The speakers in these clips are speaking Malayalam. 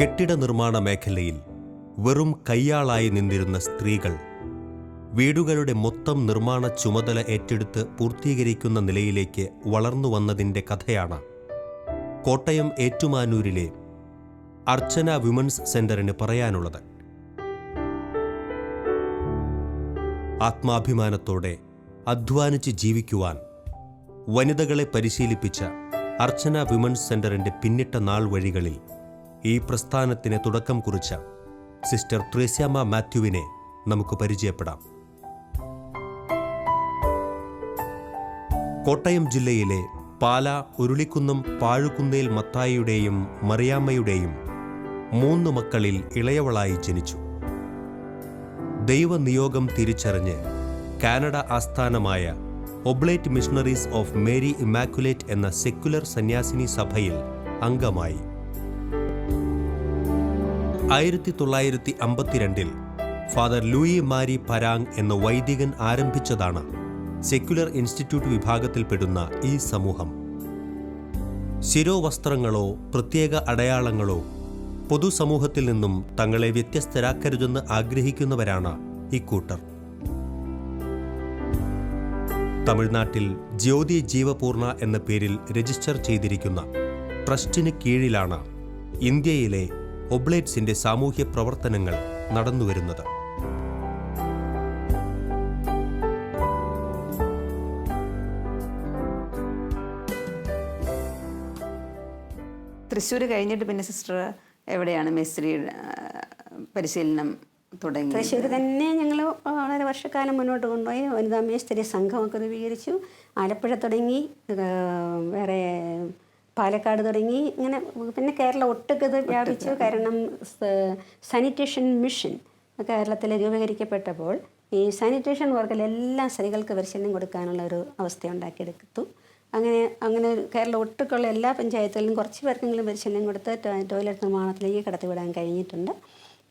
കെട്ടിട നിർമ്മാണ മേഖലയിൽ വെറും കയ്യാളായി നിന്നിരുന്ന സ്ത്രീകൾ വീടുകളുടെ മൊത്തം നിർമ്മാണ ചുമതല ഏറ്റെടുത്ത് പൂർത്തീകരിക്കുന്ന നിലയിലേക്ക് വളർന്നു വന്നതിൻ്റെ കഥയാണ് കോട്ടയം ഏറ്റുമാനൂരിലെ അർച്ചന വിമൻസ് സെന്ററിന് പറയാനുള്ളത്. ആത്മാഭിമാനത്തോടെ അധ്വാനിച്ച് ജീവിക്കുവാൻ വനിതകളെ പരിശീലിപ്പിച്ച അർച്ചന വിമൻസ് സെന്ററിൻ്റെ പിന്നിട്ട നാൾ വഴികളിൽ ഈ പ്രസ്ഥാനത്തിന് തുടക്കം കുറിച്ച സിസ്റ്റർ ത്രേസ്യാമ്മ മാത്യുവിനെ നമുക്ക് പരിചയപ്പെടാം. കോട്ടയം ജില്ലയിലെ പാല, ഉരുളിക്കുന്നം, പാഴുക്കുന്നേൽ മത്തായിയുടെയും മറിയാമ്മയുടെയും 3 മക്കളിൽ ഇളയവളായി ജനിച്ചു. ദൈവനിയോഗം തിരിച്ചറിഞ്ഞ് കാനഡ ആസ്ഥാനമായ oblate missionaries of Mary immaculate എന്ന സെക്യുലർ സന്യാസിനി സഭയിൽ അംഗമായി. 1952 ഫാദർ ലൂയി മാരി പരാങ് എന്ന വൈദികൻ ആരംഭിച്ചതാണ് സെക്യുലർ ഇൻസ്റ്റിറ്റ്യൂട്ട് വിഭാഗത്തിൽപ്പെടുന്ന ഈ സമൂഹം. ശിരോവസ്ത്രങ്ങളോ പ്രത്യേക അടയാളങ്ങളോ പൊതുസമൂഹത്തിൽ നിന്നും തങ്ങളെ വ്യത്യസ്തരാക്കരുതെന്ന് ആഗ്രഹിക്കുന്നവരാണ് ഇക്കൂട്ടർ. തമിഴ്നാട്ടിൽ ജ്യോതി ജീവപൂർണ എന്ന പേരിൽ രജിസ്റ്റർ ചെയ്തിരിക്കുന്ന ട്രസ്റ്റിന് കീഴിലാണ് ഇന്ത്യയിലെ ഒബ്ലേറ്റ്സിന്റെ സാമൂഹ്യ പ്രവർത്തനങ്ങൾ നടന്നുവരുന്നത്. തൃശ്ശൂർ കഴിഞ്ഞിട്ട് പിന്നെ സിസ്റ്റർ എവിടെയാണ് മേസ്ത്രി പരിശീലനം തുടങ്ങി? തൃശ്ശൂർ തന്നെ ഞങ്ങൾ വളരെ വർഷക്കാലം മുന്നോട്ട് കൊണ്ടുപോയി. വനിതാ മേസ്ത്രി സംഘമൊക്കെ രൂപീകരിച്ചു. ആലപ്പുഴ തുടങ്ങി, വേറെ പാലക്കാട് തുടങ്ങി, ഇങ്ങനെ പിന്നെ കേരളം ഒട്ടുക്കത് വ്യാപിച്ചു. കാരണം സാനിറ്റേഷൻ മിഷൻ കേരളത്തിൽ രൂപീകരിക്കപ്പെട്ടപ്പോൾ ഈ സാനിറ്റേഷൻ വർക്കിലെല്ലാം സ്ത്രീകൾക്ക് പരിശീലനം കൊടുക്കാനുള്ള ഒരു അവസ്ഥ ഉണ്ടാക്കിയെടുത്തു. അങ്ങനെ കേരളം ഒട്ടുക്കുള്ള എല്ലാ പഞ്ചായത്തുകളിലും കുറച്ച് പേർക്കെങ്കിലും പരിശീലനം കൊടുത്ത് ടോയ്ലറ്റ് നിർമ്മാണത്തിലേക്ക് കടത്തിവിടാൻ കഴിഞ്ഞിട്ടുണ്ട്.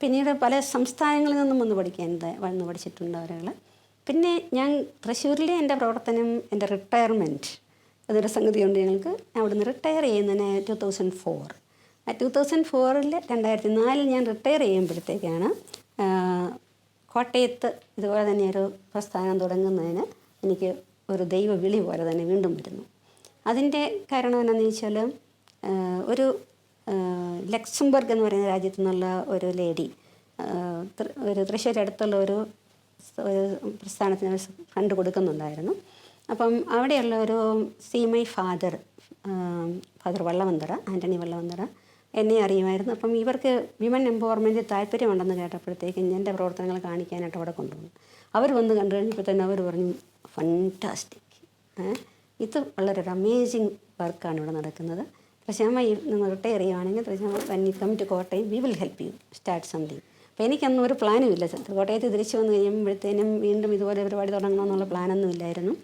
പിന്നീട് പല സംസ്ഥാനങ്ങളിൽ നിന്നും വന്ന് പഠിച്ചിട്ടുണ്ട് അവരുകൾ. പിന്നെ ഞാൻ തൃശ്ശൂരിലെ എൻ്റെ പ്രവർത്തനം, എൻ്റെ റിട്ടയർമെൻറ്റ് അതൊരു സംഗതിയുണ്ട് ഞങ്ങൾക്ക്. അവിടുന്ന് റിട്ടയർ ചെയ്യുന്നതിന് 2004. 2004 2004 ഞാൻ റിട്ടയർ ചെയ്യുമ്പോഴത്തേക്കാണ് കോട്ടയത്ത് ഇതുപോലെ തന്നെ ഒരു പ്രസ്ഥാനം തുടങ്ങുന്നതിന് എനിക്ക് ഒരു ദൈവ വിളി പോലെ തന്നെ വീണ്ടും വരുന്നു. അതിൻ്റെ കാരണം എന്താണെന്ന് വെച്ചാൽ ഒരു ലക്സംബർഗ് എന്ന് പറയുന്ന രാജ്യത്തു നിന്നുള്ള ഒരു ലേഡി ഒരു തൃശ്ശൂർ അടുത്തുള്ള ഒരു പ്രസ്ഥാനത്തിന് ഫണ്ട് കൊടുക്കുന്നുണ്ടായിരുന്നു. അപ്പം അവിടെയുള്ള ഒരു സീമൈ ഫാദർ വള്ളവന്തറ, ആൻ്റണി വള്ളവന്തറ എന്നെ അറിയുമായിരുന്നു. അപ്പം ഇവർക്ക് വിമൻ എംപവർമെൻറ്റ് താല്പര്യമുണ്ടെന്ന് കേട്ടപ്പോഴത്തേക്കും എൻ്റെ പ്രവർത്തനങ്ങൾ കാണിക്കാനായിട്ട് അവിടെ കൊണ്ടുവന്നു. അവർ വന്ന് കണ്ടു കഴിഞ്ഞപ്പോൾ തന്നെ അവർ പറഞ്ഞു, ഫണ്ടാസ്റ്റിക്, ഇത് വളരെ അമേസിങ് വർക്കാണ് ഇവിടെ നടക്കുന്നത്. ത്രേസ്യാമ്മ റിട്ടയർ ചെയ്യുകയാണെങ്കിൽ Thresiamma come to Kottayam, we will help you start something. അപ്പോൾ എനിക്കൊന്നും ഒരു പ്ലാനും ഇല്ല. കോട്ടയത്ത് തിരിച്ചു വന്ന് കഴിയുമ്പോഴത്തേനും വീണ്ടും ഇതുപോലെ പരിപാടി തുടങ്ങണമെന്നുള്ള പ്ലാനൊന്നും ഇല്ലായിരുന്നു.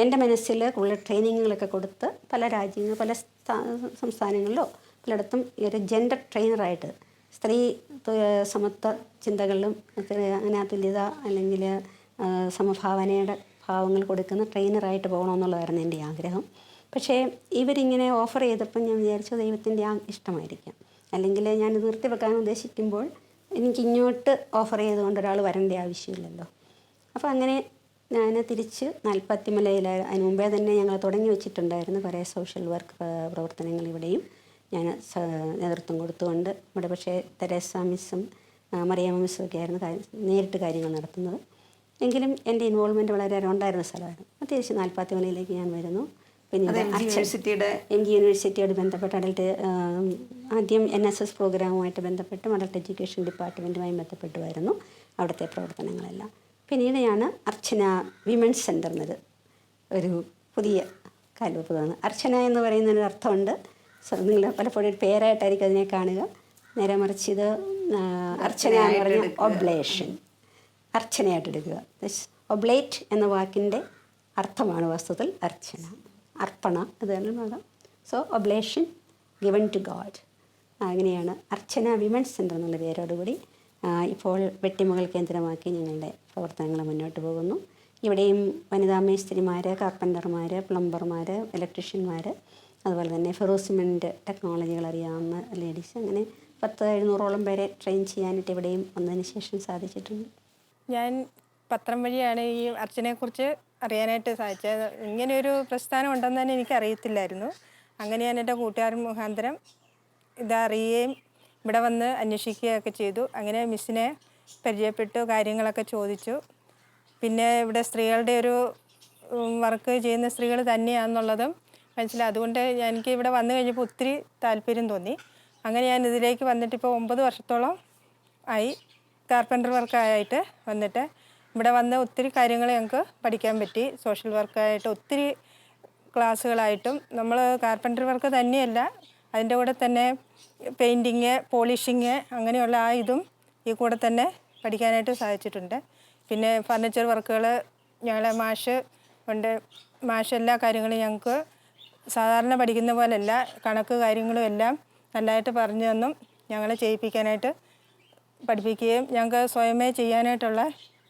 എൻ്റെ മനസ്സിൽ കൂടുതൽ ട്രെയിനിങ്ങുകളൊക്കെ കൊടുത്ത് പല രാജ്യങ്ങൾ, പല സംസ്ഥാനങ്ങളിലോ പലയിടത്തും ഈ ഒരു ജെൻഡർ ട്രെയിനറായിട്ട് സ്ത്രീ സമത്വ ചിന്തകളിലും അനാതുല്യത അല്ലെങ്കിൽ സമഭാവനയുടെ ഭാവങ്ങൾ കൊടുക്കുന്ന ട്രെയിനറായിട്ട് പോകണമെന്നുള്ളതായിരുന്നു എൻ്റെ ആഗ്രഹം. പക്ഷേ ഇവരിങ്ങനെ ഓഫർ ചെയ്തപ്പോൾ ഞാൻ വിചാരിച്ചു ദൈവത്തിൻ്റെ ഇഷ്ടമായിരിക്കാം, അല്ലെങ്കിൽ ഞാനിത് നിർത്തിവെക്കാൻ ഉദ്ദേശിക്കുമ്പോൾ എനിക്കിങ്ങോട്ട് ഓഫർ ചെയ്തുകൊണ്ട് ഒരാൾ വരേണ്ട ആവശ്യമില്ലല്ലോ. അപ്പോൾ അങ്ങനെ ഞാൻ തിരിച്ച് നാൽപ്പത്തിമലയിൽ അതിന് മുമ്പേ തന്നെ ഞങ്ങൾ തുടങ്ങി വെച്ചിട്ടുണ്ടായിരുന്നു കുറേ സോഷ്യൽ വർക്ക് പ്രവർത്തനങ്ങൾ. ഇവിടെയും ഞാൻ നേതൃത്വം കൊടുത്തുകൊണ്ട് ഇവിടെ പക്ഷേ തെരേസ മിസ്സും മറിയാമ്മ മിസ്സും ഒക്കെ ആയിരുന്നു നേരിട്ട് കാര്യങ്ങൾ നടത്തുന്നത്. എങ്കിലും എൻ്റെ ഇൻവോൾവ്മെൻറ്റ് വളരെ ഉണ്ടായിരുന്ന സ്ഥലമായിരുന്നു. തിരിച്ച് നാൽപ്പത്തിമലയിലേക്ക് ഞാൻ വരുന്നു. പിന്നെ എം ജി യൂണിവേഴ്സിറ്റിയോട് ബന്ധപ്പെട്ട് ആദ്യം NSS പ്രോഗ്രാമുമായിട്ട് ബന്ധപ്പെട്ട് അഡൽട്ട് എഡ്യൂക്കേഷൻ ഡിപ്പാർട്ട്മെൻറ്റുമായി ബന്ധപ്പെട്ടുമായിരുന്നു അവിടുത്തെ പ്രവർത്തനങ്ങളെല്ലാം. പിന്നീട് ഞാൻ അർച്ചന വിമൻസ് സെൻ്റർ എന്നൊരു ഒരു പുതിയ കാൽവെപ്പ് തോന്നുന്നു. അർച്ചന എന്ന് പറയുന്നൊരു അർത്ഥമുണ്ട്. നിങ്ങൾ പലപ്പോഴും ഒരു പേരായിട്ടായിരിക്കും അതിനെ കാണുക. നേരെ മറിച്ച് ഇത് അർച്ചന എന്ന് പറഞ്ഞാൽ ഒബ്ലേഷൻ, അർച്ചനയായിട്ട് എടുക്കുക. ഒബ്ലേറ്റ് എന്ന വാക്കിൻ്റെ അർത്ഥമാണ് വാസ്തവത്തിൽ അർച്ചന, അർപ്പണ, ഇതെല്ലാം. സോ ഒബ്ലേഷൻ ഗിവൺ ടു ഗോഡ്, അങ്ങനെയാണ് അർച്ചന വിമൻസ് സെൻ്റർ എന്നുള്ള പേരോടുകൂടി ഇപ്പോൾ വെട്ടിമുകൾ കേന്ദ്രമാക്കി ഞങ്ങളുടെ പ്രവർത്തനങ്ങൾ മുന്നോട്ട് പോകുന്നു. ഇവിടെയും വനിതാ മേസ്ത്രിമാർ, കാർപ്പൻ്റർമാർ, പ്ലംബർമാർ, ഇലക്ട്രീഷ്യന്മാർ, അതുപോലെ തന്നെ ഫെറോസിമെൻ്റ് ടെക്നോളജികൾ അറിയാവുന്ന ലേഡീസ്, അങ്ങനെ 700-ഓളം പേരെ ട്രെയിൻ ചെയ്യാനായിട്ട് ഇവിടെയും വന്നതിന് ശേഷം സാധിച്ചിട്ടുണ്ട്. ഞാൻ പത്രം വഴിയാണ് ഈ അർച്ചനയെക്കുറിച്ച് അറിയാനായിട്ട് സാധിച്ചത്. ഇങ്ങനെയൊരു പ്രസ്ഥാനം ഉണ്ടെന്ന് തന്നെ എനിക്കറിയത്തില്ലായിരുന്നു. അങ്ങനെ ഞാൻ എൻ്റെ കൂട്ടുകാരൻ മുഖാന്തരം ഇതറിയുകയും ഇവിടെ വന്ന് അന്വേഷിക്കുകയൊക്കെ ചെയ്തു. അങ്ങനെ മിസ്സിനെ പരിചയപ്പെട്ടു, കാര്യങ്ങളൊക്കെ ചോദിച്ചു. പിന്നെ ഇവിടെ സ്ത്രീകളുടെ ഒരു വർക്ക് ചെയ്യുന്ന സ്ത്രീകൾ തന്നെയാണെന്നുള്ളതും മനസ്സിലായി. അതുകൊണ്ട് എനിക്ക് ഇവിടെ വന്നു കഴിഞ്ഞപ്പോൾ ഒത്തിരി താല്പര്യം തോന്നി. അങ്ങനെ ഞാൻ ഇതിലേക്ക് വന്നിട്ട് ഇപ്പോൾ 9 വർഷത്തോളം ആയി. കാർപ്പൻ്റർ വർക്കായിട്ട് വന്നിട്ട് ഇവിടെ വന്ന് ഒത്തിരി കാര്യങ്ങൾ ഞങ്ങൾക്ക് പഠിക്കാൻ പറ്റി. സോഷ്യൽ വർക്കായിട്ട് ഒത്തിരി ക്ലാസ്സുകളായിട്ടും നമ്മൾ കാർപ്പൻ്റർ വർക്ക് തന്നെയല്ല, അതിൻ്റെ കൂടെ തന്നെ പെയിൻറ്റിങ്, പോളിഷിങ് അങ്ങനെയുള്ള ആ ഇതും ഈ കൂടെ തന്നെ പഠിക്കാനായിട്ട് സാധിച്ചിട്ടുണ്ട്. പിന്നെ ഫർണിച്ചർ വർക്കുകൾ ഞങ്ങളെ മാഷ് കൊണ്ട് എല്ലാ കാര്യങ്ങളും ഞങ്ങൾക്ക് സാധാരണ പഠിക്കുന്ന പോലെയല്ല, കണക്ക് കാര്യങ്ങളും എല്ലാം നല്ലതായിട്ട് പറഞ്ഞു തന്നും ഞങ്ങളെ ചെയ്യിപ്പിക്കാനായിട്ട് പഠിപ്പിക്കുകയും ഞങ്ങൾക്ക് സ്വയമേ ചെയ്യാനായിട്ടുള്ള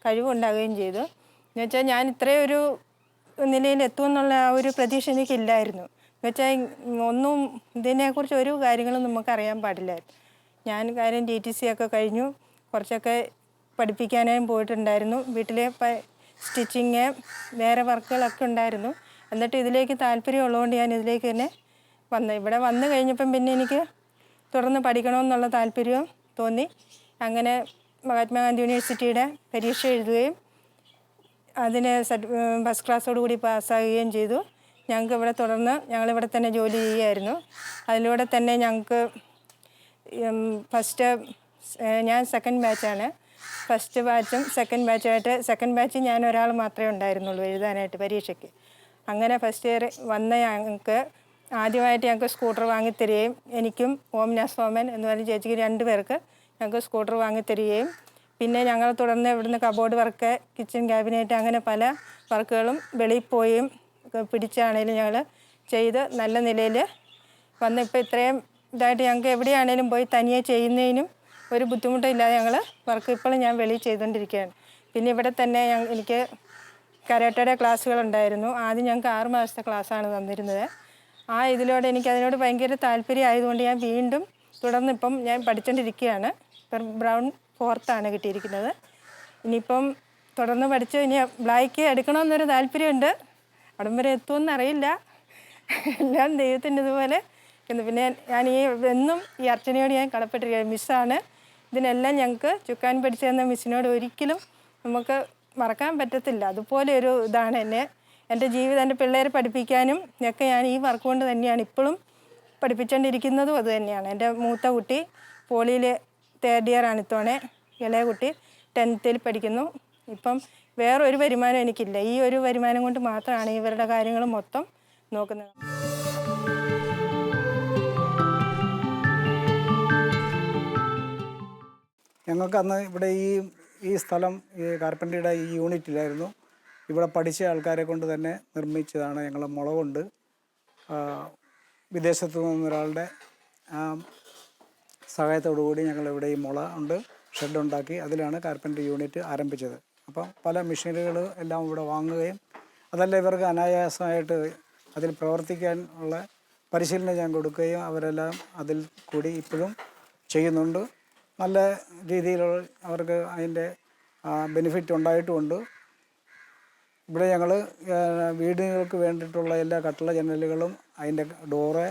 കഴിവുണ്ടാകുകയും ചെയ്തു. എന്നുവെച്ചാൽ ഞാൻ ഇത്രയും ഒരു നിലയിൽ എത്തുമെന്നുള്ള ആ ഒരു പ്രതീക്ഷ എനിക്കില്ലായിരുന്നു. എന്നുവെച്ചാൽ ഒന്നും ഇതിനെക്കുറിച്ച് ഒരു കാര്യങ്ങളും നമുക്കറിയാൻ പാടില്ലായിരുന്നു. ഞാൻ കാര്യം TTC ഒക്കെ കഴിഞ്ഞു, കുറച്ചൊക്കെ പഠിപ്പിക്കാനായും പോയിട്ടുണ്ടായിരുന്നു. വീട്ടിലെ സ്റ്റിച്ചിങ് വേറെ വർക്കുകളൊക്കെ ഉണ്ടായിരുന്നു. എന്നിട്ട് ഇതിലേക്ക് താല്പര്യമുള്ളതുകൊണ്ട് ഞാൻ ഇതിലേക്ക് തന്നെ ഇവിടെ വന്നു കഴിഞ്ഞപ്പം പിന്നെ എനിക്ക് തുടർന്ന് പഠിക്കണമെന്നുള്ള താല്പര്യവും തോന്നി. അങ്ങനെ മഹാത്മാഗാന്ധി യൂണിവേഴ്സിറ്റിയുടെ പരീക്ഷ എഴുതുകയും അതിന് ഫസ്റ്റ് ക്ലാസ്സോടുകൂടി പാസ്സാകുകയും ചെയ്തു. ഞങ്ങൾക്ക് ഇവിടെ തുടർന്ന് ഞങ്ങളിവിടെ തന്നെ ജോലി ചെയ്യുകയായിരുന്നു. അതിലൂടെ തന്നെ ഞങ്ങൾക്ക് ഞാൻ സെക്കൻഡ് ബാച്ചാണ്. ഫസ്റ്റ് ബാച്ചും സെക്കൻഡ് ബാച്ചുമായിട്ട് സെക്കൻഡ് ബാച്ചിൽ ഞാൻ ഒരാൾ മാത്രമേ ഉണ്ടായിരുന്നുള്ളൂ എഴുതാനായിട്ട് പരീക്ഷയ്ക്ക്. അങ്ങനെ ഫസ്റ്റ് ഇയർ വന്ന ഞങ്ങൾക്ക് ആദ്യമായിട്ട് ഞങ്ങൾക്ക് സ്കൂട്ടർ വാങ്ങിത്തരികയും എനിക്കും ഓംനാസ് സോമൻ എന്ന് പറഞ്ഞ ചേച്ചിക്ക് 2 പേർക്ക് ഞങ്ങൾക്ക് സ്കൂട്ടർ വാങ്ങിത്തരികയും പിന്നെ ഞങ്ങൾ തുടർന്ന് ഇവിടുന്ന് കബോർഡ് വർക്ക്, കിച്ചൺ ക്യാബിനറ്റ് അങ്ങനെ പല വർക്കുകളും വെളിയിൽ പോയും പിടിച്ചാണേലും ഞങ്ങൾ ചെയ്ത് നല്ല നിലയിൽ വന്ന് ഇപ്പോൾ ഇത്രയും ഇതായിട്ട് ഞങ്ങൾക്ക് എവിടെയാണേലും പോയി തനിയെ ചെയ്യുന്നതിനും ഒരു ബുദ്ധിമുട്ടില്ലാതെ ഞങ്ങൾ വർക്ക് ഇപ്പോഴും ഞാൻ വെളിയിൽ ചെയ്തുകൊണ്ടിരിക്കുകയാണ്. പിന്നെ ഇവിടെ തന്നെ എനിക്ക് കരാട്ടയുടെ ക്ലാസ്സുകളുണ്ടായിരുന്നു. ആദ്യം ഞങ്ങൾക്ക് 6 മാസത്തെ ക്ലാസ്സാണ് തന്നിരുന്നത്. ആ ഇതിലൂടെ അതിനോട് ഭയങ്കര താല്പര്യം ആയതുകൊണ്ട് ഞാൻ വീണ്ടും തുടർന്ന് ഇപ്പം ഞാൻ പഠിച്ചുകൊണ്ടിരിക്കുകയാണ്. ഇപ്പം ബ്രൗൺ 4th കിട്ടിയിരിക്കുന്നത്. ഇനിയിപ്പം തുടർന്ന് പഠിച്ച് ഇനി ബ്ലാക്ക് എടുക്കണമെന്നൊരു താല്പര്യമുണ്ട്. അവിടം വരെ എത്തുമെന്ന് അറിയില്ല, എല്ലാം ദൈവത്തിൻ്റെ ഇതുപോലെ. പിന്നെ ഞാൻ എന്നും ഈ അർച്ചനയോട് ഞാൻ കടപ്പെട്ടിരിക്കുകയാണ്. മിസ്സാണ് ഇതിനെല്ലാം ഞങ്ങൾക്ക് ചുക്കാൻ പഠിച്ചു തന്ന മിസ്സിനോട് ഒരിക്കലും നമുക്ക് മറക്കാൻ പറ്റത്തില്ല. അതുപോലെ ഒരു ഇതാണ് എൻ്റെ ജീവിതം. എൻ്റെ പിള്ളേരെ പഠിപ്പിക്കാനും ഒക്കെ ഞാൻ ഈ വർക്ക് കൊണ്ട് തന്നെയാണ് ഇപ്പോഴും പഠിപ്പിച്ചുകൊണ്ടിരിക്കുന്നതും അത് തന്നെയാണ്. എൻ്റെ മൂത്ത കുട്ടി പോളിയിൽ 3rd ഇയർ ഇത്തവണ, ഇളയ കുട്ടി 10th പഠിക്കുന്നു. ഇപ്പം വേറൊരു വരുമാനം എനിക്കില്ല. ഈ ഒരു വരുമാനം കൊണ്ട് മാത്രമാണ് ഇവരുടെ കാര്യങ്ങൾ മൊത്തം നോക്കുന്നത്. ഞങ്ങൾക്ക് അന്ന് ഇവിടെ ഈ സ്ഥലം ഈ കാർപ്പൻ്ററിയുടെ ഈ യൂണിറ്റിലായിരുന്നു. ഇവിടെ പഠിച്ച ആൾക്കാരെ കൊണ്ട് തന്നെ നിർമ്മിച്ചതാണ്. ഞങ്ങൾ മുള കൊണ്ട് വിദേശത്തു നിന്നൊരാളുടെ സഹായത്തോടു കൂടി ഞങ്ങളിവിടെ ഈ മുള കൊണ്ട് ഷെഡുണ്ടാക്കി അതിലാണ് കാർപ്പൻ്ററി യൂണിറ്റ് ആരംഭിച്ചത്. അപ്പം പല മെഷീനുകൾ എല്ലാം ഇവിടെ വാങ്ങുകയും അതെല്ലാം ഇവർക്ക് അനായാസമായിട്ട് അതിൽ പ്രവർത്തിക്കാൻ ഉള്ള പരിശീലനം ഞാൻ കൊടുക്കുകയും അവരെല്ലാം അതിൽ കൂടി ഇപ്പോഴും ചെയ്യുന്നുണ്ട്. നല്ല രീതിയിലുള്ള അവർക്ക് അതിൻ്റെ ബെനിഫിറ്റ് ഉണ്ടായിട്ടുമുണ്ട്. ഇവിടെ ഞങ്ങൾ വീടുകൾക്ക് വേണ്ടിയിട്ടുള്ള എല്ലാ കട്ടിള ജനലുകളും അതിൻ്റെ ഡോറ്,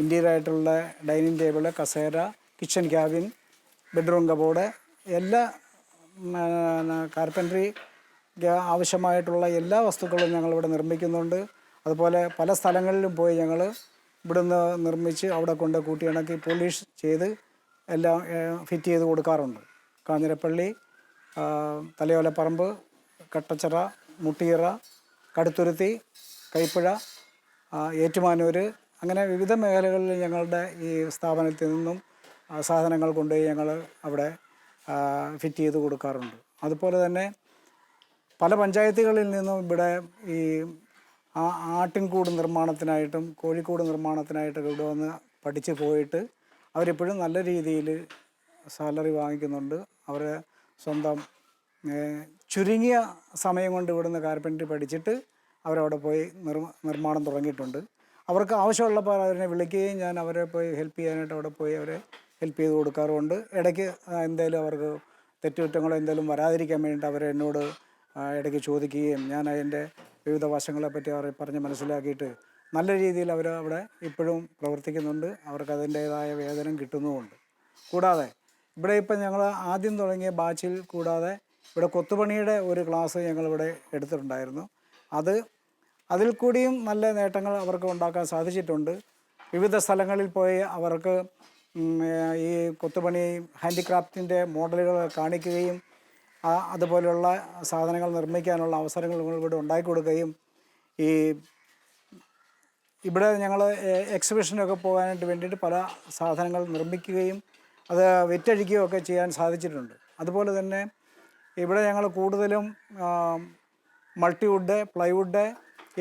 ഇൻറ്റീരിയറായിട്ടുള്ള ഡൈനിങ് ടേബിള്, കസേര, കിച്ചൺ ക്യാബിൻ, ബെഡ്റൂം കബോർഡ് എല്ലാ കാർപ്പൻ്ററി ആവശ്യമായിട്ടുള്ള എല്ലാ വസ്തുക്കളും ഞങ്ങളിവിടെ നിർമ്മിക്കുന്നുണ്ട്. അതുപോലെ പല സ്ഥലങ്ങളിലും പോയി ഞങ്ങൾ ഇവിടുന്ന് നിർമ്മിച്ച് അവിടെ കൊണ്ട് കൂട്ടിയിണക്കി പോളിഷ് ചെയ്ത് എല്ലാം ഫിറ്റ് ചെയ്ത് കൊടുക്കാറുണ്ട്. കാഞ്ഞിരപ്പള്ളി, തലയോലപ്പറമ്പ്, കട്ടച്ചിറ, മുട്ടിയറ, കടുത്തുരുത്തി, കൈപ്പുഴ, ഏറ്റുമാനൂർ അങ്ങനെ വിവിധ മേഖലകളിൽ ഞങ്ങളുടെ ഈ സ്ഥാപനത്തിൽ നിന്നും സാധനങ്ങൾ കൊണ്ടുപോയി ഞങ്ങൾ അവിടെ ഫിറ്റ് ചെയ്ത് കൊടുക്കാറുണ്ട്. അതുപോലെ തന്നെ പല പഞ്ചായത്തുകളിൽ നിന്നും ഇവിടെ ഈ ആട്ടിൻകൂട് നിർമ്മാണത്തിനായിട്ടും കോഴിക്കൂട് നിർമ്മാണത്തിനായിട്ടൊക്കെ ഇവിടെ വന്ന് പഠിച്ച് പോയിട്ട് അവരിപ്പോഴും നല്ല രീതിയിൽ സാലറി വാങ്ങിക്കുന്നുണ്ട്. അവർ സ്വന്തം ചുരുങ്ങിയ സമയം കൊണ്ട് ഇവിടുന്ന് കാർപ്പൻ്ററി പഠിച്ചിട്ട് അവരവിടെ പോയി നിർമ്മാണം തുടങ്ങിയിട്ടുണ്ട്. അവർക്ക് ആവശ്യമുള്ളപ്പോൾ അവരെ വിളിക്കുകയും ഞാൻ അവരെ പോയി ഹെൽപ്പ് ചെയ്യാനായിട്ട് അവിടെ പോയി അവരെ ഹെൽപ്പ് ചെയ്ത് കൊടുക്കാറുമുണ്ട്. ഇടയ്ക്ക് എന്തെങ്കിലും അവർക്ക് തെറ്റുകുറ്റങ്ങളോ എന്തെങ്കിലും വരാതിരിക്കാൻ വേണ്ടിയിട്ട് അവർ എന്നോട് ഇടയ്ക്ക് ചോദിക്കുകയും ഞാൻ അതിൻ്റെ വിവിധ വശങ്ങളെപ്പറ്റി അവർ പറഞ്ഞ് മനസ്സിലാക്കിയിട്ട് നല്ല രീതിയിൽ അവർ അവിടെ ഇപ്പോഴും പ്രവർത്തിക്കുന്നുണ്ട്. അവർക്ക് അതിൻ്റേതായ വേതനം കിട്ടുന്നുമുണ്ട്. കൂടാതെ ഇവിടെ ഇപ്പം ഞങ്ങൾ ആദ്യം തുടങ്ങിയ ബാച്ചിൽ കൂടാതെ ഇവിടെ കൊത്തുപണിയുടെ ഒരു ക്ലാസ് ഞങ്ങളിവിടെ എടുത്തിട്ടുണ്ടായിരുന്നു. അതിൽ കൂടിയും നല്ല നേട്ടങ്ങൾ അവർക്ക് ഉണ്ടാക്കാൻ സാധിച്ചിട്ടുണ്ട്. വിവിധ സ്ഥലങ്ങളിൽ പോയി അവർക്ക് ഈ കൊത്തുപണി ഹാൻഡിക്രാഫ്റ്റിൻ്റെ മോഡലുകൾ കാണിക്കുകയും അതുപോലെയുള്ള സാധനങ്ങൾ നിർമ്മിക്കാനുള്ള അവസരങ്ങൾ ഇവിടെ ഉണ്ടാക്കി കൊടുക്കുകയും ഇവിടെ ഞങ്ങൾ എക്സിബിഷനൊക്കെ പോകാനായിട്ട് വേണ്ടിയിട്ട് പല സാധനങ്ങൾ നിർമ്മിക്കുകയും അത് വിറ്റഴിക്കുകയും ഒക്കെ ചെയ്യാൻ സാധിച്ചിട്ടുണ്ട്. അതുപോലെ തന്നെ ഇവിടെ ഞങ്ങൾ കൂടുതലും മൾട്ടിവുഡ്, പ്ലൈവുഡ്,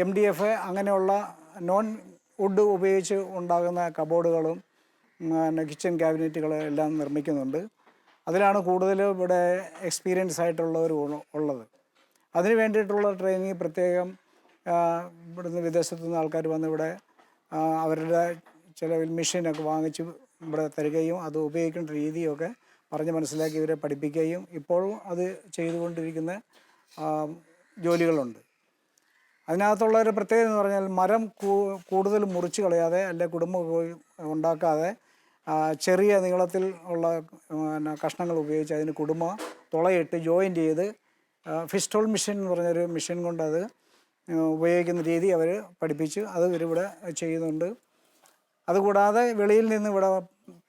MDF അങ്ങനെയുള്ള നോൺ വുഡ് ഉപയോഗിച്ച് ഉണ്ടാകുന്ന കബോർഡുകളും കിച്ചൺ ക്യാബിനറ്റുകൾ എല്ലാം നിർമ്മിക്കുന്നുണ്ട്. അതിലാണ് കൂടുതലും ഇവിടെ എക്സ്പീരിയൻസ് ആയിട്ടുള്ളവർ ഉള്ളത്. അതിന് വേണ്ടിയിട്ടുള്ള ട്രെയിനിങ് പ്രത്യേകം ഇവിടുന്ന് വിദേശത്തു നിന്ന് ആൾക്കാർ വന്ന് ഇവിടെ അവരുടെ ചിലവിൽ മെഷീനൊക്കെ വാങ്ങിച്ച് ഇവിടെ തരികയും അത് ഉപയോഗിക്കേണ്ട രീതിയൊക്കെ പറഞ്ഞ് മനസ്സിലാക്കി ഇവരെ പഠിപ്പിക്കുകയും ഇപ്പോഴും അത് ചെയ്തുകൊണ്ടിരിക്കുന്ന ജോലികളുണ്ട്. അതിനകത്തുള്ളൊരു പ്രത്യേകത എന്ന് പറഞ്ഞാൽ മരം കൂടുതൽ മുറിച്ച് കളയാതെ അല്ലെ കുടുംബം ഉണ്ടാക്കാതെ ചെറിയ നീളത്തിൽ ഉള്ള കഷ്ണങ്ങൾ ഉപയോഗിച്ച് അതിന് കുടുംബ തുളയിട്ട് ജോയിൻ്റ് ചെയ്ത് ഫിസ്റ്റോൾ മെഷീൻ എന്ന് പറഞ്ഞൊരു മെഷീൻ കൊണ്ട് അത് ഉപയോഗിക്കുന്ന രീതി അവർ പഠിപ്പിച്ച് അത് ഇവരിവിടെ ചെയ്യുന്നുണ്ട്. അതുകൂടാതെ വെളിയിൽ നിന്ന് ഇവിടെ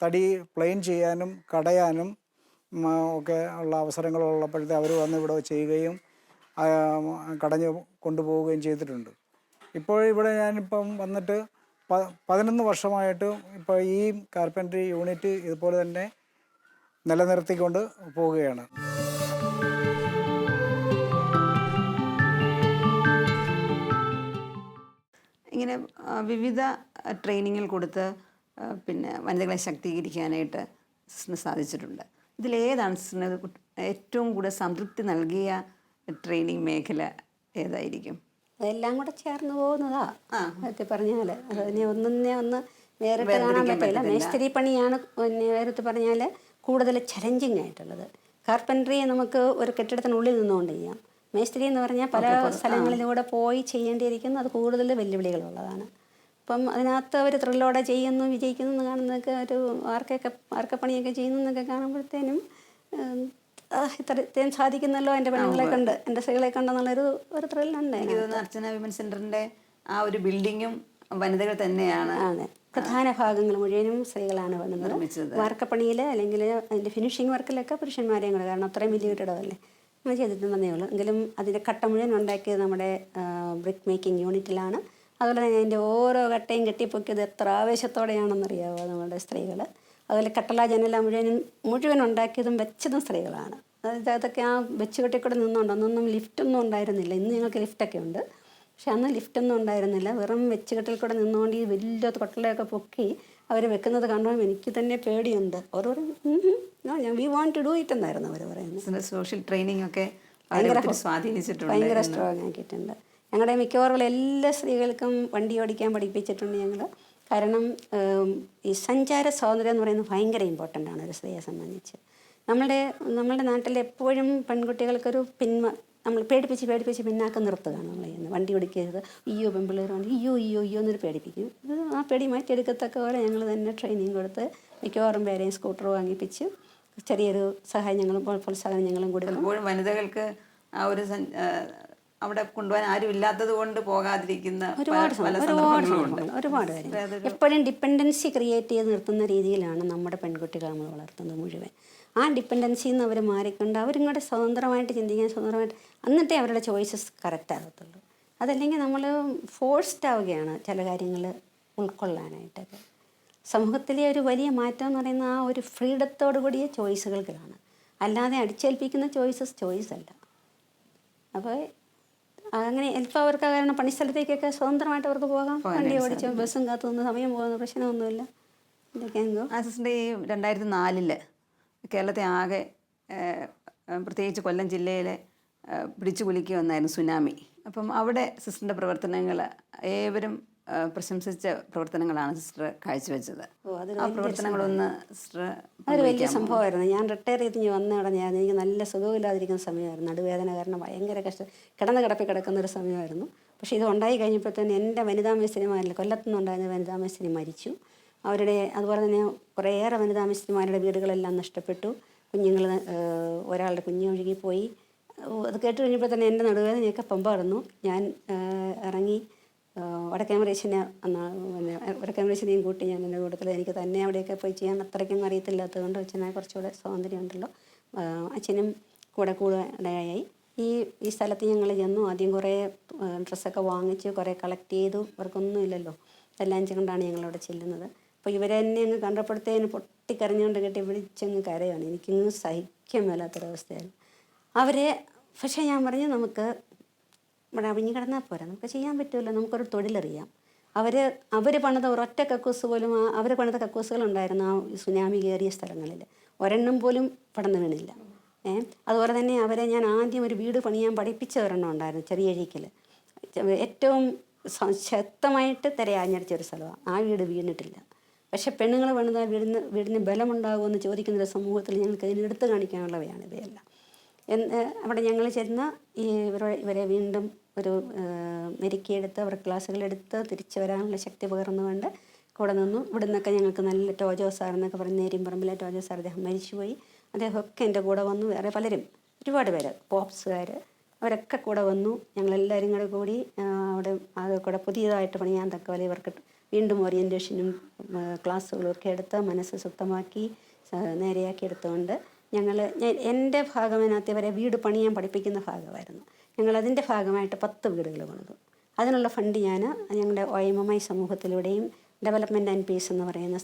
തടി പ്ലെയിൻ ചെയ്യാനും കടയാനും ഒക്കെ ഉള്ള അവസരങ്ങളുള്ളപ്പോഴത്തെ അവർ വന്ന് ഇവിടെ ചെയ്യുകയും കടഞ്ഞ് കൊണ്ടുപോവുകയും ചെയ്തിട്ടുണ്ട്. ഇപ്പോൾ ഇവിടെ ഞാനിപ്പം വന്നിട്ട് 11 വർഷമായിട്ട് ഇപ്പോൾ ഈ കാർപ്പൻട്രി യൂണിറ്റ് ഇതുപോലെ തന്നെ നിലനിർത്തിക്കൊണ്ട് പോവുകയാണ്. ഇങ്ങനെ വിവിധ ട്രെയിനിങ്ങിൽ കൊടുത്ത് പിന്നെ വനിതകളെ ശാക്തീകരിക്കാനായിട്ട് സിസ്റ്ററിന് സാധിച്ചിട്ടുണ്ട്. ഇതിലേതാണ് സിസ്റ്ററിന് ഏറ്റവും കൂടുതൽ സംതൃപ്തി നൽകിയ ട്രെയിനിങ് മേഖല ഏതായിരിക്കും? അതെല്ലാം കൂടെ ചേർന്ന് പോകുന്നതാ നേരത്തെ പറഞ്ഞാൽ. അതിനെ ഒന്ന് നേരിട്ട് കാണാൻ പറ്റില്ല. മേസ്തിരി പണിയാണ് നേരത്തെ പറഞ്ഞാൽ കൂടുതൽ ചലഞ്ചിങ് ആയിട്ടുള്ളത്. കാർപ്പൻട്രി നമുക്ക് ഒരു കെട്ടിടത്തിനുള്ളിൽ നിന്നുകൊണ്ട് ചെയ്യാം. മേസ്തിരി എന്ന് പറഞ്ഞാൽ പല സ്ഥലങ്ങളിലൂടെ പോയി ചെയ്യേണ്ടിയിരിക്കുന്നു. അത് കൂടുതൽ വെല്ലുവിളികളുള്ളതാണ്. അപ്പം അതിനകത്ത് അവർ ത്രില്ലോടെ ചെയ്യുന്നു, വിജയിക്കുന്നു എന്ന് കാണുന്നതൊക്കെ ഒരു വാർക്കപ്പണിയൊക്കെ ചെയ്യുന്നു എന്നൊക്കെ കാണുമ്പോഴത്തേനും ഇത്രയും സാധിക്കുന്നല്ലോ എൻ്റെ പെണ്ണുങ്ങളെ കണ്ട്, എൻ്റെ സ്ത്രീകളെ കണ്ടെന്നുള്ളൊരു ത്രില്ലുണ്ട്. എനിക്ക് തോന്നുന്നു അർച്ചന വിമൻ സെൻ്ററിൻ്റെ ആ ഒരു ബിൽഡിങ്ങും വനിതകൾ തന്നെയാണ്. അതെ, പ്രധാന ഭാഗങ്ങൾ മുഴുവനും സ്ത്രീകളാണ് പണിത്. വാർക്കപ്പണിയിൽ അല്ലെങ്കിൽ അതിൻ്റെ ഫിനിഷിംഗ് വർക്കിലൊക്കെ പുരുഷന്മാരെയും കൂടെ, കാരണം അത്രയും വലിയ കെട്ടിടമല്ലേ, നമ്മൾ ചെയ്തിട്ടുണ്ടെന്നേ ഉള്ളൂ. എങ്കിലും അതിൻ്റെ കട്ട മുഴുവൻ ഉണ്ടാക്കിയത് നമ്മുടെ ബ്രിക്ക് മേക്കിംഗ് യൂണിറ്റിലാണ്. അതുപോലെ തന്നെ അതിൻ്റെ ഓരോ കട്ടയും കെട്ടിപ്പൊക്കിയത് എത്ര ആവേശത്തോടെയാണെന്നറിയാമോ നമ്മുടെ സ്ത്രീകൾ. അതുപോലെ കട്ടള ജനല മുഴുവൻ ഉണ്ടാക്കിയതും വെച്ചതും സ്ത്രീകളാണ്. അതായത് അതൊക്കെ ആ വെച്ച് കെട്ടിക്കൂടെ നിന്നുകൊണ്ട് അന്നൊന്നും ലിഫ്റ്റൊന്നും ഉണ്ടായിരുന്നില്ല. ഇന്ന് ഞങ്ങൾക്ക് ലിഫ്റ്റൊക്കെ ഉണ്ട്, പക്ഷെ അന്ന് ലിഫ്റ്റൊന്നും ഉണ്ടായിരുന്നില്ല. വെറും വെച്ച് കെട്ടിൽ കൂടെ നിന്നുകൊണ്ട് ഈ വലിയ കൊട്ടളയൊക്കെ പൊക്കി അവർ വെക്കുന്നത് കാണുമ്പോൾ എനിക്ക് തന്നെ പേടിയുണ്ട്. ഓരോരോ we want to do it എന്നായിരുന്നു അവർ പറയുന്നത്. സോഷ്യൽ ട്രെയിനിങ് ഒക്കെ സ്വാധീനിച്ചിട്ടുണ്ട്, ഭയങ്കര സ്ട്രോങ് ആക്കിയിട്ടുണ്ട്. ഞങ്ങളുടെ മിക്കവാറും എല്ലാ സ്ത്രീകൾക്കും വണ്ടി ഓടിക്കാൻ പഠിപ്പിച്ചിട്ടുണ്ട് ഞങ്ങൾ. കാരണം ഈ സഞ്ചാര സ്വാതന്ത്ര്യം എന്ന് പറയുന്നത് ഭയങ്കര ഇമ്പോർട്ടൻ്റ് ആണ് ഒരു സ്ത്രീയെ സംബന്ധിച്ച്. നമ്മളുടെ നാട്ടിൽ എപ്പോഴും പെൺകുട്ടികൾക്കൊരു നമ്മൾ പേടിപ്പിച്ച് പിന്നാക്കം നിർത്തുകയാണ് നമ്മൾ ചെയ്യുന്നത്. വണ്ടി ഓടിക്കരുത്, അയ്യോ പെൺപിള്ളേർ വണ്ടി അയ്യോ എന്നൊരു പേടിപ്പിക്കും. ഇത് ആ പേടി മാറ്റിയെടുക്കത്തക്ക പോലെ ഞങ്ങൾ തന്നെ ട്രെയിനിങ് കൊടുത്ത് മിക്കവാറും പേരെയും സ്കൂട്ടർ വാങ്ങിപ്പിച്ച് ചെറിയൊരു സഹായം ഞങ്ങളും പ്രോത്സാഹനം ഞങ്ങളും കൊടുക്കും. വനിതകൾക്ക് ആ ഒരു അവിടെ കൊണ്ടുപോകാൻ ആരും ഇല്ലാത്തത് കൊണ്ട് പോകാതിരിക്കുന്ന ഒരുപാട് കാര്യം. എപ്പോഴും ഡിപ്പെൻഡൻസി ക്രിയേറ്റ് ചെയ്ത് നിർത്തുന്ന രീതിയിലാണ് നമ്മുടെ പെൺകുട്ടികൾ നമ്മൾ വളർത്തുന്നത് മുഴുവൻ. ആ ഡിപ്പെൻഡൻസിയിൽ നിന്ന് അവർ മാറിക്കൊണ്ട് അവരും കൂടെ സ്വതന്ത്രമായിട്ട് ചിന്തിക്കാൻ, സ്വതന്ത്രമായിട്ട് എന്നിട്ടേ അവരുടെ ചോയ്സസ് കറക്റ്റ് ആകത്തുള്ളൂ. അതല്ലെങ്കിൽ നമ്മൾ ഫോഴ്സ്ഡ് ആവുകയാണ് ചില കാര്യങ്ങൾ ഉൾക്കൊള്ളാനായിട്ടൊക്കെ. സമൂഹത്തിലെ ഒരു വലിയ മാറ്റം എന്ന് പറയുന്ന ആ ഒരു ഫ്രീഡത്തോടു കൂടിയ ചോയ്സുകൾക്കാണ്, അല്ലാതെ അടിച്ചേൽപ്പിക്കുന്ന ചോയ്സ് അല്ല. അപ്പോൾ അങ്ങനെ ചിലപ്പോൾ അവർക്ക് കാരണം പണിസ്ഥലത്തേക്കൊക്കെ സ്വതന്ത്രമായിട്ട് അവർക്ക് പോകാം. വണ്ടി ഓടിച്ച് ബസ്സും കാത്തു നിന്ന് സമയം പോകുന്ന പ്രശ്നമൊന്നുമില്ല. സിസ്റ്ററിൻ്റെ ഈ 2004 കേരളത്തെ ആകെ പ്രത്യേകിച്ച് കൊല്ലം ജില്ലയിലെ പിടിച്ചു കുലുക്കി വന്നായിരുന്നു സുനാമി. അപ്പം അവിടെ സിസ്റ്ററിൻ്റെ പ്രവർത്തനങ്ങൾ ഏവരും പ്രശംസിച്ച പ്രവർത്തനങ്ങളാണ് സിസ്റ്റർ കാഴ്ചവെച്ചത്. അതൊരു ആ പ്രവർത്തനങ്ങളൊന്ന് സിസ്റ്റർ അതൊരു വലിയ സംഭവമായിരുന്നു. ഞാൻ റിട്ടയർ ചെയ്ത് വന്ന ഉടനെ എനിക്ക് നല്ല സുഖമില്ലാതിരിക്കുന്ന സമയമായിരുന്നു. നടുവേദന കാരണം ഭയങ്കര കിടക്കുന്ന ഒരു സമയമായിരുന്നു. പക്ഷേ ഇത് ഉണ്ടായി കഴിഞ്ഞപ്പോൾ തന്നെ എൻ്റെ വനിതാ മേസ്ത്രിമാരിൽ കൊല്ലത്തുനിന്നുണ്ടായിരുന്ന വനിതാ മേസ്ത്രി മരിച്ചു. അതുപോലെ തന്നെ കുറേയേറെ വനിതാ മേസ്ത്രിമാരുടെ വീടുകളെല്ലാം നഷ്ടപ്പെട്ടു. കുഞ്ഞുങ്ങൾ ഒരാളുടെ കുഞ്ഞ് ഒഴുകിപ്പോയി. അത് കേട്ട് കഴിഞ്ഞപ്പോൾ തന്നെ എൻ്റെ നടുവേദനയൊക്കെ പമ്പാടുന്നു. ഞാൻ ഇറങ്ങി വടക്കേമറേശനെയും കൂട്ടി ഞാൻ എൻ്റെ കൂട്ടത്തിൽ എനിക്ക് തന്നെ അവിടെയൊക്കെ പോയി ചെയ്യാൻ അത്രയ്ക്കൊന്നും അറിയത്തില്ലാത്തതുകൊണ്ട് അച്ഛനായ കുറച്ചുകൂടെ സ്വാതന്ത്ര്യം ഉണ്ടല്ലോ, അച്ഛനും കൂടെയായി. ഈ സ്ഥലത്ത് ഞങ്ങൾ ചെന്നു. ആദ്യം കുറേ ഡ്രസ്സൊക്കെ വാങ്ങിച്ച് കുറേ കളക്ട് ചെയ്തു. അവർക്കൊന്നും ഇല്ലല്ലോ, എല്ലാം കൊണ്ടാണ് ഞങ്ങളവിടെ ചെല്ലുന്നത്. അപ്പോൾ ഇവരെ തന്നെ അങ്ങ് കണ്ടപ്പോഴത്തേന് പൊട്ടിക്കരഞ്ഞുകൊണ്ട് കെട്ടി വിളിച്ചങ്ങ് കരയാണ്. എനിക്കങ്ങ് സഹിക്കാൻ മേലാത്തൊരവസ്ഥയായിരുന്നു അവരെ. പക്ഷേ ഞാൻ പറഞ്ഞു, നമുക്ക് ഇവിടെ അവിഞ്ഞ് കിടന്നാൽ പോരാ, നമുക്ക് ചെയ്യാൻ പറ്റുമല്ലോ, നമുക്കൊരു തൊഴിലറിയാം. അവർ പണിത ഒരൊറ്റ കക്കൂസ് പോലും അവർ പണിത കക്കൂസുകളുണ്ടായിരുന്നു ആ സുനാമി കയറിയ സ്ഥലങ്ങളിൽ, ഒരെണ്ണം പോലും പടന്നു വീണില്ല. അതുപോലെ തന്നെ അവരെ ഞാൻ ആദ്യം ഒരു വീട് പണിയാൻ പഠിപ്പിച്ച ഒരെണ്ണം ഉണ്ടായിരുന്നു ചെറിയഴീക്കൽ. ഏറ്റവും ശക്തമായിട്ട് തിരയാഞ്ഞടിച്ചൊരു സ്ഥലമാണ്. ആ വീട് വീണിട്ടില്ല. പക്ഷെ പെണ്ണുങ്ങൾ പണിതാൽ വീടിന് ബലമുണ്ടാകുമെന്ന് ചോദിക്കുന്നൊരു സമൂഹത്തിൽ ഞങ്ങൾക്ക് അതിന് എടുത്തു കാണിക്കാനുള്ളവയാണ് ഇവയെല്ലാം. അവിടെ ഞങ്ങൾ ചെന്ന് ഇവരെ വീണ്ടും ഒരു മെരുക്കിയെടുത്ത് അവർ ക്ലാസ്സുകളെടുത്ത് തിരിച്ചു വരാനുള്ള ശക്തി പകർന്നുകൊണ്ട് കൂടെ നിന്നു. ഇവിടെ നിന്നൊക്കെ ഞങ്ങൾക്ക് നല്ല ടോജോ സാർ എന്നൊക്കെ പറഞ്ഞ് നേരിയമ്പറമ്പിലെ ടോജോ സാർ, അദ്ദേഹം മരിച്ചുപോയി. അദ്ദേഹമൊക്കെ എൻ്റെ കൂടെ വന്നു. വേറെ പലരും, ഒരുപാട് പേര്, പോപ്സുകാർ, അവരൊക്കെ കൂടെ വന്നു. ഞങ്ങളെല്ലാവരും കൂടി അവിടെ കൂടെ പുതിയതായിട്ട് പണിയാൻ തക്ക പോലെ ഇവർക്ക് വീണ്ടും ഓറിയൻറ്റേഷനും ക്ലാസ്സുകളും ഒക്കെ എടുത്ത് മനസ്സ് സുത്തമാക്കി നേരെയാക്കി എടുത്തുകൊണ്ട് എൻ്റെ ഭാഗത്തിനകത്ത് ഇവരെ വീട് പണിയാൻ പഠിപ്പിക്കുന്ന ഭാഗമായിരുന്നു. ഞങ്ങളതിൻ്റെ ഭാഗമായിട്ട് 10 വീടുകൾ പണിതു. അതിനുള്ള ഫണ്ട് ഞങ്ങളുടെ OMMI സമൂഹത്തിലൂടെയും ഡെവലപ്മെൻറ്റ് ആൻഡ് പീസ് എന്ന് പറയുന്ന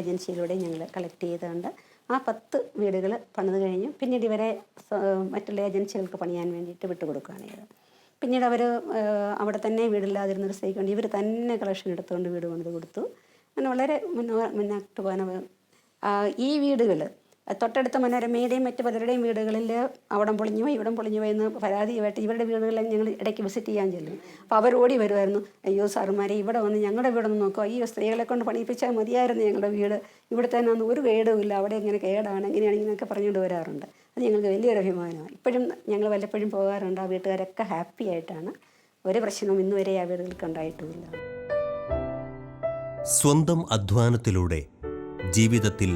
ഏജൻസിയിലൂടെയും ഞങ്ങൾ കളക്ട് ചെയ്തുകൊണ്ട് ആ 10 വീടുകൾ പണിത് കഴിഞ്ഞു. പിന്നീട് ഇവരെ മറ്റുള്ള ഏജൻസികൾക്ക് പണിയാൻ വേണ്ടിയിട്ട് വിട്ടുകൊടുക്കുകയാണ് ചെയ്തത്. പിന്നീട് അവർ അവിടെ തന്നെ വീടില്ലാതിരുന്നൊരു സ്ഥിതിക്കൊണ്ട് ഇവർ തന്നെ കളക്ഷൻ എടുത്തുകൊണ്ട് വീട് പണിത് കൊടുത്തു. അങ്ങനെ വളരെ മുന്നോട്ട് പോകാൻ ഈ വീടുകൾ തൊട്ടടുത്ത മനോരമയുടെയും മറ്റു പലരുടെയും വീടുകളിൽ അവിടം പൊളിഞ്ഞു പോയി ഇവിടം പൊളിഞ്ഞു പോയി എന്ന് പരാതിയായിട്ട് ഇവരുടെ വീടുകളിൽ ഞങ്ങൾ ഇടയ്ക്ക് വിസിറ്റ് ചെയ്യാൻ ചെല്ലും. അപ്പോൾ അവർ ഓടി വരുമായിരുന്നു, അയ്യോ സാറുമാരെ ഇവിടെ വന്ന് ഞങ്ങളുടെ വീടൊന്ന് നോക്കുക, അയ്യോ സ്ത്രീകളെ കൊണ്ട് പണിയിപ്പിച്ചാൽ മതിയായിരുന്നു ഞങ്ങളുടെ വീട്, ഇവിടെ തന്നെ ഒന്നും ഒരു കേടുമില്ല, അവിടെ എങ്ങനെ കേടാണ് എങ്ങനെയാണ് ഇങ്ങനെയൊക്കെ പറഞ്ഞുകൊണ്ട് വരാറുണ്ട്. അത് ഞങ്ങൾക്ക് വലിയൊരു അഭിമാനമാണ്. ഇപ്പോഴും ഞങ്ങൾ വല്ലപ്പോഴും പോകാറുണ്ട്. ആ വീട്ടുകാരൊക്കെ ഹാപ്പി ആയിട്ടാണ്. ഒരു പ്രശ്നവും ഇന്നുവരെ ആ വീടുകൾക്ക് ഉണ്ടായിട്ടുമില്ല. സ്വന്തം അധ്വാനത്തിലൂടെ ജീവിതത്തിൽ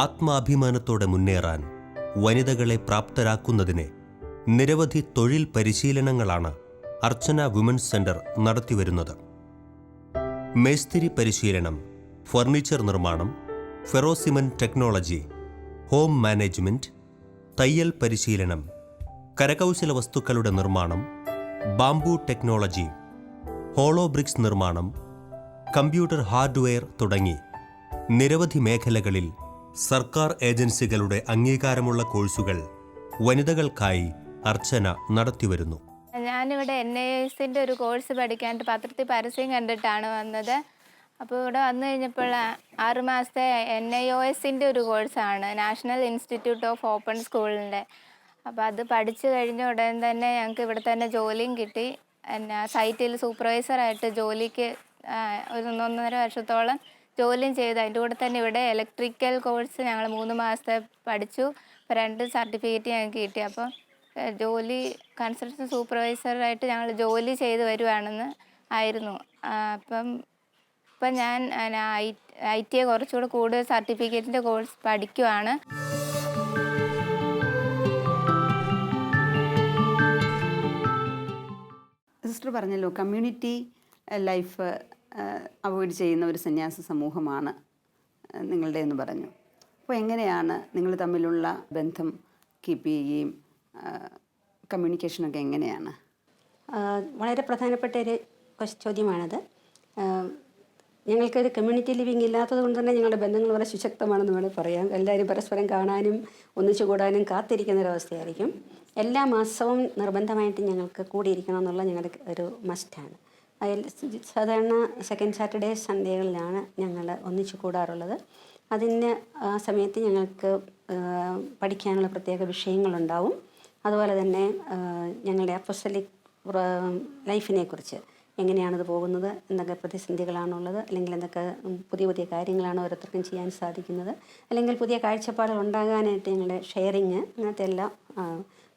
ആത്മാഭിമാനത്തോടെ മുന്നേറാൻ വനിതകളെ പ്രാപ്തരാക്കുന്നതിന് നിരവധി തൊഴിൽ പരിശീലനങ്ങളാണ് അർച്ചന വിമൻസ് സെന്റർ നടത്തിവരുന്നത്. മേസ്തിരി പരിശീലനം, ഫർണിച്ചർ നിർമ്മാണം, ഫെറോസിമന്റ് ടെക്നോളജി, ഹോം മാനേജ്മെന്റ്, തയ്യൽ പരിശീലനം, കരകൗശല വസ്തുക്കളുടെ നിർമ്മാണം, ബാംബു ടെക്നോളജി, ഹോളോ ബ്രിക്സ് നിർമ്മാണം, കമ്പ്യൂട്ടർ ഹാർഡ്വെയർ തുടങ്ങി നിരവധി മേഖലകളിൽ സർക്കാർ ഏജൻസികളുടെ അംഗീകാരമുള്ള കോഴ്സുകൾ വനിതകൾക്കായി അർച്ചന നടത്തിവരുന്നു. ഞാനിവിടെ NIOSൻ്റെ ഒരു കോഴ്സ് പഠിക്കാനായിട്ട് പത്രത്തിൽ പരസ്യം കണ്ടിട്ടാണ് വന്നത്. അപ്പോൾ ഇവിടെ വന്നു കഴിഞ്ഞപ്പോൾ 6 മാസത്തെ NIOSൻ്റെ ഒരു കോഴ്സാണ്, നാഷണൽ ഇൻസ്റ്റിറ്റ്യൂട്ട് ഓഫ് ഓപ്പൺ സ്കൂളിൻ്റെ. അപ്പോൾ അത് പഠിച്ചു കഴിഞ്ഞ ഉടൻ തന്നെ ഞങ്ങൾക്ക് ഇവിടെ തന്നെ ജോലിയും കിട്ടി. സൈറ്റിൽ സൂപ്പർവൈസറായിട്ട് ജോലിക്ക് ഒരു 1.5 വർഷത്തോളം ജോലിയും ചെയ്തു. അതിൻ്റെ കൂടെ തന്നെ ഇവിടെ ഇലക്ട്രിക്കൽ കോഴ്സ് ഞങ്ങൾ 3 മാസത്തെ പഠിച്ചു. ഇപ്പോൾ 2 സർട്ടിഫിക്കറ്റ് ഞങ്ങൾക്ക് കിട്ടി. അപ്പോൾ ജോലി കൺസ്ട്രക്ഷൻ സൂപ്പർവൈസറായിട്ട് ഞങ്ങൾ ജോലി ചെയ്ത് വരുവായിരുന്നു. ഇപ്പം ഞാൻ ITA കുറച്ചുകൂടെ കൂടുതൽ സർട്ടിഫിക്കറ്റിൻ്റെ കോഴ്സ് പഠിക്കുവാണ്. സിസ്റ്റർ പറഞ്ഞല്ലോ കമ്മ്യൂണിറ്റി ലൈഫ് അവോയ്ഡ് ചെയ്യുന്ന ഒരു സന്യാസ സമൂഹമാണ് നിങ്ങളുടെ എന്ന് പറഞ്ഞു. അപ്പോൾ എങ്ങനെയാണ് നിങ്ങൾ തമ്മിലുള്ള ബന്ധം കീപ്പ് ചെയ്യുകയും കമ്മ്യൂണിക്കേഷനൊക്കെ എങ്ങനെയാണ്? വളരെ പ്രധാനപ്പെട്ട ഒരു ചോദ്യമാണത്. ഞങ്ങൾക്കൊരു കമ്മ്യൂണിറ്റി ലിവിങ് ഇല്ലാത്തത് കൊണ്ട് തന്നെ ഞങ്ങളുടെ ബന്ധങ്ങൾ വളരെ സുശക്തമാണെന്ന് വേണമെങ്കിൽ പറയാം. എല്ലാവരും പരസ്പരം കാണാനും ഒന്നിച്ചു കൂടാനും കാത്തിരിക്കുന്നൊരവസ്ഥയായിരിക്കും. എല്ലാ മാസവും നിർബന്ധമായിട്ട് ഞങ്ങൾക്ക് കൂടിയിരിക്കണം എന്നുള്ള ഞങ്ങളുടെ ഒരു മസ്റ്റാണ്. അതിൽ സാധാരണ സെക്കൻഡ് സാറ്റർഡേ സൺഡേകളിലാണ് ഞങ്ങൾ ഒന്നിച്ചു കൂടാറുള്ളത്. അതിന് ആ സമയത്ത് ഞങ്ങൾക്ക് പഠിക്കാനുള്ള പ്രത്യേക വിഷയങ്ങളുണ്ടാവും. അതുപോലെ തന്നെ ഞങ്ങളുടെ അപ്പോസ്തലിക് ലൈഫിനെ കുറിച്ച് എങ്ങനെയാണിത് പോകുന്നത്, എന്തൊക്കെ പ്രതിസന്ധികളാണുള്ളത്, അല്ലെങ്കിൽ എന്തൊക്കെ പുതിയ പുതിയ കാര്യങ്ങളാണ് ഓരോരുത്തർക്കും ചെയ്യാൻ സാധിക്കുന്നത്, അല്ലെങ്കിൽ പുതിയ കാഴ്ചപ്പാടുകൾ ഉണ്ടാകാനായിട്ട് ഞങ്ങളുടെ ഷെയറിങ്, അങ്ങനത്തെ എല്ലാം.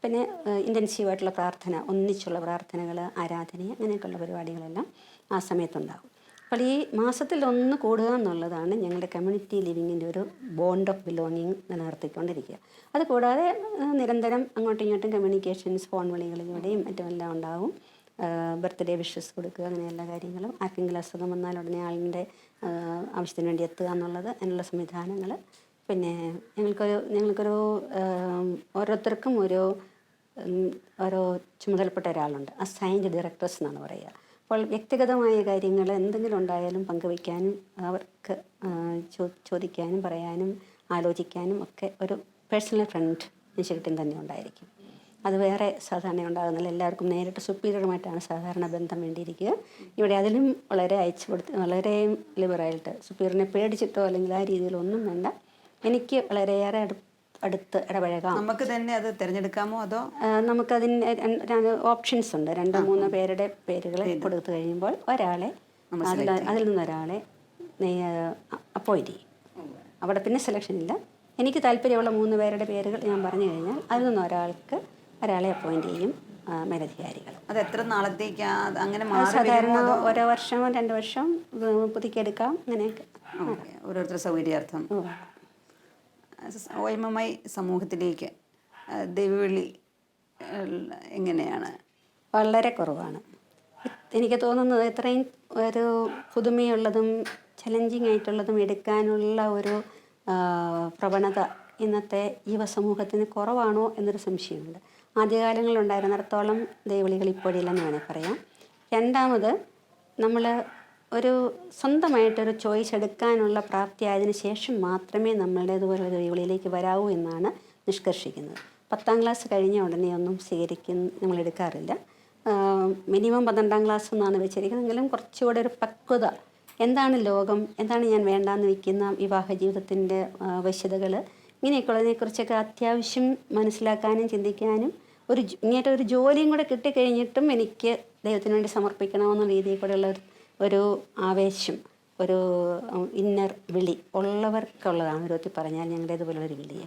പിന്നെ ഇൻറ്റൻസീവായിട്ടുള്ള പ്രാർത്ഥന, ഒന്നിച്ചുള്ള പ്രാർത്ഥനകൾ, ആരാധന, അങ്ങനെയൊക്കെയുള്ള പരിപാടികളെല്ലാം ആ സമയത്തുണ്ടാകും. അപ്പോൾ ഈ മാസത്തിൽ ഒന്ന് കൂടുക എന്നുള്ളതാണ് ഞങ്ങളുടെ കമ്മ്യൂണിറ്റി ലിവിങ്ങിൻ്റെ ഒരു ബോണ്ട് ഓഫ് ബിലോങ്ങിങ് നിലനിർത്തിക്കൊണ്ടിരിക്കുക. അത് കൂടാതെ നിരന്തരം അങ്ങോട്ടും ഇങ്ങോട്ടും കമ്മ്യൂണിക്കേഷൻസ്, ഫോൺ വിളികളിലൂടെയും മറ്റുമെല്ലാം ഉണ്ടാവും. ബർത്ത്ഡേ വിഷസ് കൊടുക്കുക, അങ്ങനെ എല്ലാ കാര്യങ്ങളും. ആർക്കെങ്കിലും അസുഖം വന്നാൽ ഉടനെ ആളിൻ്റെ ആവശ്യത്തിന് വേണ്ടി എത്തുക എന്നുള്ളത്, അതിനുള്ള സംവിധാനങ്ങൾ. പിന്നെ ഞങ്ങൾക്കൊരു ഓരോരുത്തർക്കും ഓരോ ചുമതലപ്പെട്ട ഒരാളുണ്ട്, അസൈൻഡ് ഡയറക്ടേഴ്സ് എന്നാണ് പറയുക. അപ്പോൾ വ്യക്തിഗതമായ കാര്യങ്ങൾ എന്തെങ്കിലും ഉണ്ടായാലും പങ്കുവയ്ക്കാനും അവർക്ക് ചോദിക്കാനും പറയാനും ആലോചിക്കാനും ഒക്കെ ഒരു പേഴ്സണൽ ഫ്രണ്ട് ഇൻസ്റ്റിറ്റ്യൂട്ടിൽ തന്നെ ഉണ്ടായിരിക്കും. അത് വേറെ സാധാരണ ഉണ്ടാകുന്നില്ല. എല്ലാവർക്കും നേരിട്ട് സുപ്പീരിയറുമായിട്ടാണ് സാധാരണ ബന്ധം വേണ്ടിയിരിക്കുക. ഇവിടെ അതിലും വളരെ വളരെ ലിബറായിട്ട്, സുപ്പീരിയറിനെ പേടിച്ചിട്ടോ അല്ലെങ്കിൽ ആ രീതിയിലൊന്നും വേണ്ട. എനിക്ക് വളരെയേറെ അടുത്ത് ഇടപഴകാം. നമുക്ക് തന്നെ അത് തിരഞ്ഞെടുക്കാമോ അതോ നമുക്കതിന് ഓപ്ഷൻസ് ഉണ്ട്. 2-3 പേരുടെ പേരുകൾ കൊടുത്തു കഴിയുമ്പോൾ ഒരാളെ അതിൽ നിന്നൊരാളെ അപ്പോയിൻറ്റ് ചെയ്യും. അവിടെ പിന്നെ സെലക്ഷൻ ഇല്ല. എനിക്ക് താല്പര്യമുള്ള 3 പേരുടെ പേരുകൾ ഞാൻ പറഞ്ഞു കഴിഞ്ഞാൽ അതിൽ നിന്ന് ഒരാളെ അപ്പോയിൻറ്റ് ചെയ്യും മേലധികാരികൾ. അത് എത്ര നാളത്തേക്കാ അങ്ങനെ സാധാരണ 1 വർഷം 2 വർഷം പുതുക്കിയെടുക്കാം, അങ്ങനെയൊക്കെ. ഓരോരുത്തർ സൗകര്യാർത്ഥം. OMMI സമൂഹത്തിലേക്ക് ദൈവവിളി എങ്ങനെയാണ്? വളരെ കുറവാണ്. എനിക്ക് തോന്നുന്നത് ഇത്രയും ഒരു പുതുമയുള്ളതും ചലഞ്ചിങ് ആയിട്ടുള്ളതും എടുക്കാനുള്ള ഒരു പ്രവണത ഇന്നത്തെ യുവസമൂഹത്തിന് കുറവാണോ എന്നൊരു സംശയമുണ്ട്. ആദ്യകാലങ്ങളിലുണ്ടായിരുന്നിടത്തോളം ദൈവവിളികൾ ഇപ്പോഴില്ലെന്ന് വേണേൽ പറയാം. രണ്ടാമത്, നമ്മൾ ഒരു സ്വന്തമായിട്ടൊരു ചോയ്സ് എടുക്കാനുള്ള പ്രാപ്തിയായതിനു ശേഷം മാത്രമേ നമ്മളുടേതുപോലുള്ള ദൈവവിളിയിലേക്ക് വരാവൂ എന്നാണ് നിഷ്കർഷിക്കുന്നത്. 10ാം ക്ലാസ് കഴിഞ്ഞ ഉടനെ ഒന്നും നമ്മൾ എടുക്കാറില്ല. മിനിമം 12ാം ക്ലാസ് എന്നാണ് വെച്ചിരിക്കുന്നതെങ്കിലും കുറച്ചുകൂടെ ഒരു പക്വത, എന്താണ് ലോകം, എന്താണ് ഞാൻ വേണ്ടാന്ന് വയ്ക്കുന്ന വിവാഹ ജീവിതത്തിൻ്റെ വശ്യതകൾ, ഇങ്ങനെയൊക്കെയുള്ളതിനെക്കുറിച്ചൊക്കെ അത്യാവശ്യം മനസ്സിലാക്കാനും ചിന്തിക്കാനും ഇങ്ങനത്തെ ഒരു ജോലിയും കൂടെ കിട്ടിക്കഴിഞ്ഞിട്ടും എനിക്ക് ദൈവത്തിന് വേണ്ടി സമർപ്പിക്കണമെന്ന രീതിയിൽ കൂടെയുള്ള ഒരു ആവേശം, ഒരു ഇന്നർ വിളി ഉള്ളവർക്കുള്ളതാണ് ഓരോരുത്തർ പറഞ്ഞാൽ ഞങ്ങളുടേതുപോലുള്ളൊരു വിളിയെ.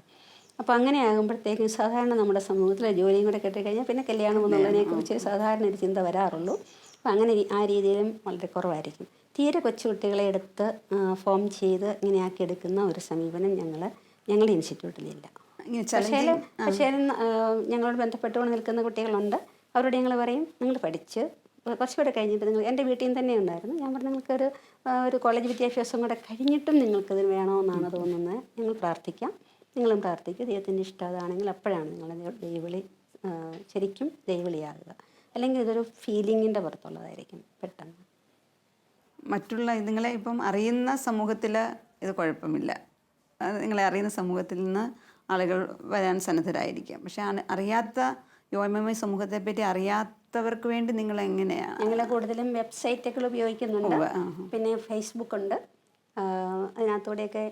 അപ്പോൾ അങ്ങനെ ആകുമ്പോഴത്തേക്കും സാധാരണ നമ്മുടെ സമൂഹത്തിൽ ജോലിയും കൂടെ കിട്ടിക്കഴിഞ്ഞാൽ പിന്നെ കല്യാണം എന്നുള്ളതിനെക്കുറിച്ച് സാധാരണ ഒരു ചിന്ത വരാറുള്ളൂ. അപ്പോൾ അങ്ങനെ ആ രീതിയിലും വളരെ കുറവായിരിക്കും. തീരെ കൊച്ചുകുട്ടികളെ എടുത്ത് ഫോം ചെയ്ത് ഇങ്ങനെയാക്കി എടുക്കുന്ന ഒരു സമീപനം ഞങ്ങളുടെ ഇൻസ്റ്റിറ്റ്യൂട്ടിലില്ല. പക്ഷേ ഞങ്ങളോട് ബന്ധപ്പെട്ടുകൊണ്ട് നിൽക്കുന്ന കുട്ടികളുണ്ട്. അവരോട് ഞങ്ങൾ പറയും, നിങ്ങൾ പഠിച്ച് കുറച്ചുകൂടെ കഴിഞ്ഞിട്ട് എൻ്റെ വീട്ടിൽ നിന്ന് തന്നെ ഉണ്ടായിരുന്നു. ഞാൻ പറഞ്ഞു, നിങ്ങൾക്കൊരു കോളേജ് വിദ്യാഭ്യാസം കൂടെ കഴിഞ്ഞിട്ടും നിങ്ങൾക്കിതിന് വേണമെന്നാണ് തോന്നുന്നത്. ഞങ്ങൾ പ്രാർത്ഥിക്കാം, നിങ്ങളും പ്രാർത്ഥിക്കുക. ദൈവത്തിൻ്റെ ഇഷ്ടം അതാണെങ്കിൽ അപ്പോഴാണ് നിങ്ങളുടെ ദൈവവിളി ശരിക്കും ദൈവവിളിയാകുക. അല്ലെങ്കിൽ ഇതൊരു ഫീലിങ്ങിൻ്റെ പുറത്തുള്ളതായിരിക്കും പെട്ടെന്ന്. മറ്റുള്ള നിങ്ങളെ ഇപ്പം അറിയുന്ന സമൂഹത്തിൽ ഇത് കുഴപ്പമില്ല. നിങ്ങളെ അറിയുന്ന സമൂഹത്തിൽ നിന്ന് ആളുകൾ വരാൻ സന്നദ്ധരായിരിക്കാം. പക്ഷേ അറിയാത്ത OMMI സമൂഹത്തെപ്പറ്റി അറിയാത്തവർക്ക് വേണ്ടി നിങ്ങൾ എങ്ങനെയാണ്? ഞങ്ങൾ കൂടുതലും വെബ്സൈറ്റുകൾ ഉപയോഗിക്കുന്നുണ്ട്. പിന്നെ ഫേസ്ബുക്ക് ഉണ്ട്. അതിനകത്തൂടെയൊക്കെ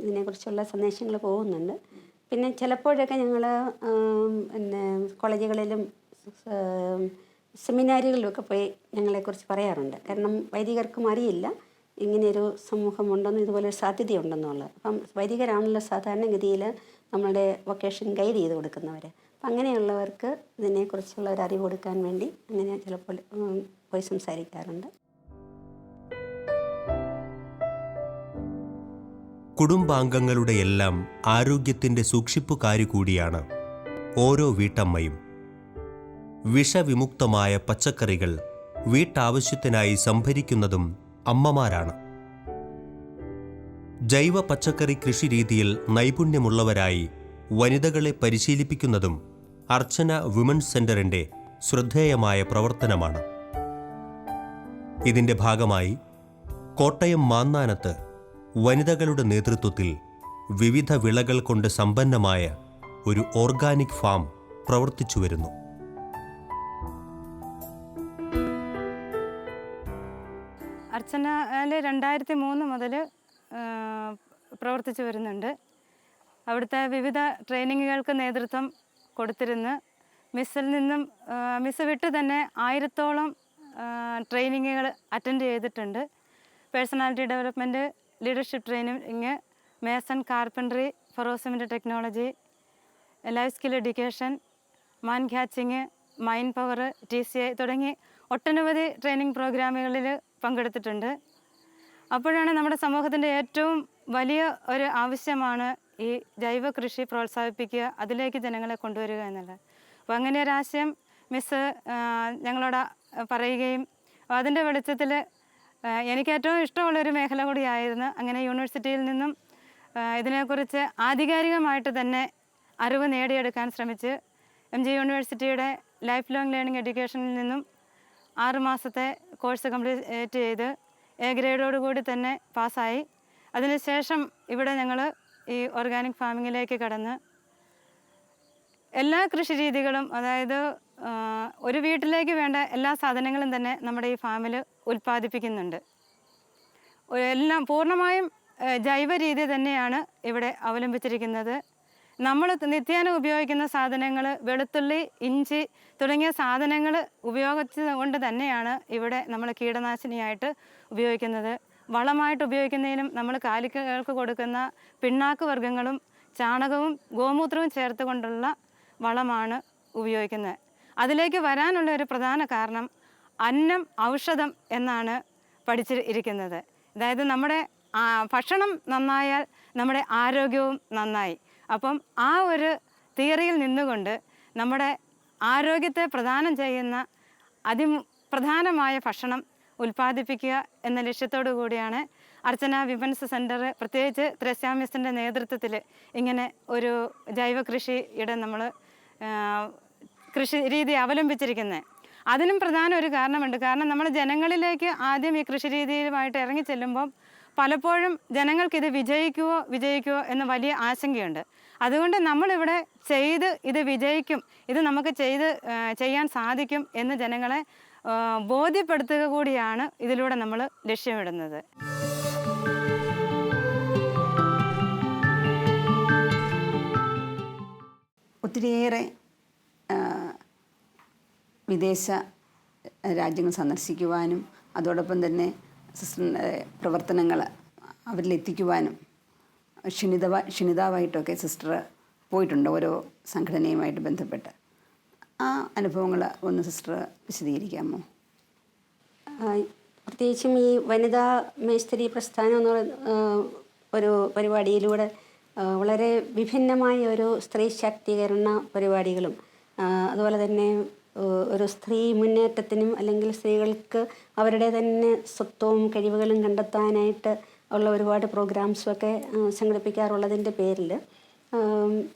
ഇതിനെക്കുറിച്ചുള്ള സന്ദേശങ്ങൾ പോകുന്നുണ്ട്. പിന്നെ ചിലപ്പോഴൊക്കെ ഞങ്ങൾ പിന്നെ കോളേജുകളിലും സെമിനാറുകളിലൊക്കെ പോയി ഞങ്ങളെക്കുറിച്ച് പറയാറുണ്ട്. കാരണം വൈദികർക്കും അറിയില്ല ഇങ്ങനെയൊരു സമൂഹമുണ്ടെന്ന്, ഇതുപോലൊരു സാധ്യതയുണ്ടെന്നുള്ളത്. അപ്പം വൈദികരാണല്ലോ സാധാരണഗതിയിൽ നമ്മളുടെ വൊക്കേഷൻ ഗൈഡ് ചെയ്ത് കൊടുക്കുന്നവർ. അപ്പം അങ്ങനെയുള്ളവർക്ക് ഇതിനെക്കുറിച്ചുള്ള ഒരു അറിവ് കൊടുക്കാൻ വേണ്ടി അങ്ങനെ ചിലപ്പോൾ പോയി സംസാരിക്കാറുണ്ട്. കുടുംബാംഗങ്ങളുടെ എല്ലാം ആരോഗ്യത്തിൻ്റെ സൂക്ഷിപ്പുകാരി കൂടിയാണ് ഓരോ വീട്ടമ്മയും. വിഷവിമുക്തമായ പച്ചക്കറികൾ വീട്ടാവശ്യത്തിനായി സംഭരിക്കുന്നതും അമ്മമാരാണ്. ജൈവ പച്ചക്കറി കൃഷിരീതിയിൽ നൈപുണ്യമുള്ളവരായി വനിതകളെ പരിശീലിപ്പിക്കുന്നതും അർച്ചന വിമൻസ് സെന്ററിന്റെ ശ്രദ്ധേയമായ പ്രവർത്തനമാണ്. ഇതിന്റെ ഭാഗമായി കോട്ടയം മാന്നാനത്ത് വനിതകളുടെ നേതൃത്വത്തിൽ വിവിധ വിളകൾ കൊണ്ട് സമ്പന്നമായ ഒരു ഓർഗാനിക് ഫാം പ്രവർത്തിച്ചു വരുന്നു. അർച്ചനയിൽ 2003 മുതൽ പ്രവർത്തിച്ചു വരുന്നുണ്ട്. അവിടുത്തെ വിവിധ ട്രെയിനിങ്ങുകൾക്ക് നേതൃത്വം കൊടുത്തിരുന്ന് മിസ്സിൽ നിന്നും മിസ്സ് വിട്ട് തന്നെ 1000-ഓളം ട്രെയിനിങ്ങുകൾ അറ്റൻഡ് ചെയ്തിട്ടുണ്ട്. Personality development, leadership training, mason, carpentry, ferrocement technology, life skill education, man catching, mind power, TCI തുടങ്ങി ഒട്ടനവധി ട്രെയിനിങ് പ്രോഗ്രാമുകളിൽ പങ്കെടുത്തിട്ടുണ്ട്. അപ്പോഴാണ് നമ്മുടെ സമൂഹത്തിൻ്റെ ഏറ്റവും വലിയ ഒരു ആവശ്യമാണ് ഈ ജൈവ കൃഷി പ്രോത്സാഹിപ്പിക്കുക, അതിലേക്ക് ജനങ്ങളെ കൊണ്ടുവരിക എന്നുള്ളത്. അപ്പോൾ അങ്ങനെ ഒരാശയം മിസ്സ് ഞങ്ങളോട് പറയുകയും അതിൻ്റെ വെളിച്ചത്തിൽ എനിക്ക് ഏറ്റവും ഇഷ്ടമുള്ളൊരു മേഖല കൂടിയായിരുന്നു. അങ്ങനെ യൂണിവേഴ്സിറ്റിയിൽ നിന്നും ഇതിനെക്കുറിച്ച് ആധികാരികമായിട്ട് തന്നെ അറിവ് നേടിയെടുക്കാൻ ശ്രമിച്ച് MG യൂണിവേഴ്സിറ്റിയുടെ ലൈഫ് ലോങ് ലേണിംഗ് എഡ്യൂക്കേഷനിൽ നിന്നും 6 മാസത്തെ കോഴ്സ് കംപ്ലീറ്റ് ചെയ്ത് A ഗ്രേഡോടുകൂടി തന്നെ പാസ്സായി. അതിനുശേഷം ഇവിടെ ഞങ്ങൾ ഈ ഓർഗാനിക് ഫാമിങ്ങിലേക്ക് കടന്ന് എല്ലാ കൃഷി രീതികളും, അതായത് ഒരു വീട്ടിലേക്ക് വേണ്ട എല്ലാ സാധനങ്ങളും തന്നെ നമ്മുടെ ഈ ഫാമിൽ ഉൽപ്പാദിപ്പിക്കുന്നുണ്ട്. എല്ലാം പൂർണ്ണമായും ജൈവ രീതി തന്നെയാണ് ഇവിടെ അവലംബിച്ചിരിക്കുന്നത്. നമ്മൾ നിത്യേന ഉപയോഗിക്കുന്ന സാധനങ്ങൾ, വെളുത്തുള്ളി, ഇഞ്ചി തുടങ്ങിയ സാധനങ്ങൾ ഉപയോഗിച്ചുകൊണ്ട് തന്നെയാണ് ഇവിടെ നമ്മൾ കീടനാശിനിയായിട്ട് ഉപയോഗിക്കുന്നത്. വളമായിട്ട് ഉപയോഗിക്കുന്നതിനും നമ്മൾ കാലികൾക്ക് കൊടുക്കുന്ന പിണ്ണാക്ക് വർഗ്ഗങ്ങളും ചാണകവും ഗോമൂത്രവും ചേർത്ത് കൊണ്ടുള്ള വളമാണ് ഉപയോഗിക്കുന്നത്. അതിലേക്ക് വരാനുള്ള ഒരു പ്രധാന കാരണം അന്നം ഔഷധം എന്നാണ് പഠിച്ചിരിക്കുന്നത്. അതായത് നമ്മുടെ ഭക്ഷണം നന്നായാൽ നമ്മുടെ ആരോഗ്യവും നന്നായി. അപ്പം ആ ഒരു തിയറിയിൽ നിന്നുകൊണ്ട് നമ്മുടെ ആരോഗ്യത്തെ പ്രദാനം ചെയ്യുന്ന അതിപ്രധാനമായ ഭക്ഷണം ഉൽപ്പാദിപ്പിക്കുക എന്ന ലക്ഷ്യത്തോടു കൂടിയാണ് അർച്ചന വിമൻസ് സെൻറ്റർ, പ്രത്യേകിച്ച് ത്രേസ്യാ മിസ്സിൻ്റെ നേതൃത്വത്തിൽ ഇങ്ങനെ ഒരു ജൈവ കൃഷിയുടെ നമ്മൾ കൃഷി രീതി അവലംബിച്ചിരിക്കുന്നത്. അതിനും പ്രധാന ഒരു കാരണമുണ്ട്. കാരണം നമ്മൾ ജനങ്ങളിലേക്ക് ആദ്യം ഈ കൃഷി രീതിയുമായിട്ട് ഇറങ്ങി ചെല്ലുമ്പം പലപ്പോഴും ജനങ്ങൾക്കിത് വിജയിക്കുമോ എന്ന് വലിയ ആശങ്കയുണ്ട്. അതുകൊണ്ട് നമ്മളിവിടെ ചെയ്ത് ഇത് വിജയിക്കും, ഇത് നമുക്ക് ചെയ്യാൻ സാധിക്കും എന്ന് ജനങ്ങളെ ബോധ്യപ്പെടുത്തുക കൂടിയാണ് ഇതിലൂടെ നമ്മൾ ലക്ഷ്യമിടുന്നത്. ഒത്തിരിയേറെ വിദേശ രാജ്യങ്ങൾ സന്ദർശിക്കുവാനും അതോടൊപ്പം തന്നെ സിസ്റ്ററിൻ്റെ പ്രവർത്തനങ്ങൾ അവരിലെത്തിക്കുവാനും ക്ഷണിതാവായിട്ടൊക്കെ സിസ്റ്റർ പോയിട്ടുണ്ട് ഓരോ സംഘടനയുമായിട്ട് ബന്ധപ്പെട്ട്. ആ അനുഭവങ്ങൾ ഒന്ന് സിസ്റ്റർ വിശദീകരിക്കാമോ? പ്രത്യേകിച്ചും ഈ വനിതാ മേസ്ത്രി പ്രസ്ഥാനം എന്ന് പറയുന്ന ഒരു പരിപാടിയിലൂടെ വളരെ വിഭിന്നമായ ഒരു സ്ത്രീ ശാക്തീകരണ പരിപാടികളും അതുപോലെ തന്നെ ഒരു സ്ത്രീ മുന്നേറ്റത്തിനും അല്ലെങ്കിൽ സ്ത്രീകൾക്ക് അവരുടെ തന്നെ സ്വത്വവും കഴിവുകളും കണ്ടെത്താനായിട്ട് ഉള്ള ഒരുപാട് പ്രോഗ്രാംസുമൊക്കെ സംഘടിപ്പിക്കാറുള്ളതിൻ്റെ പേരിൽ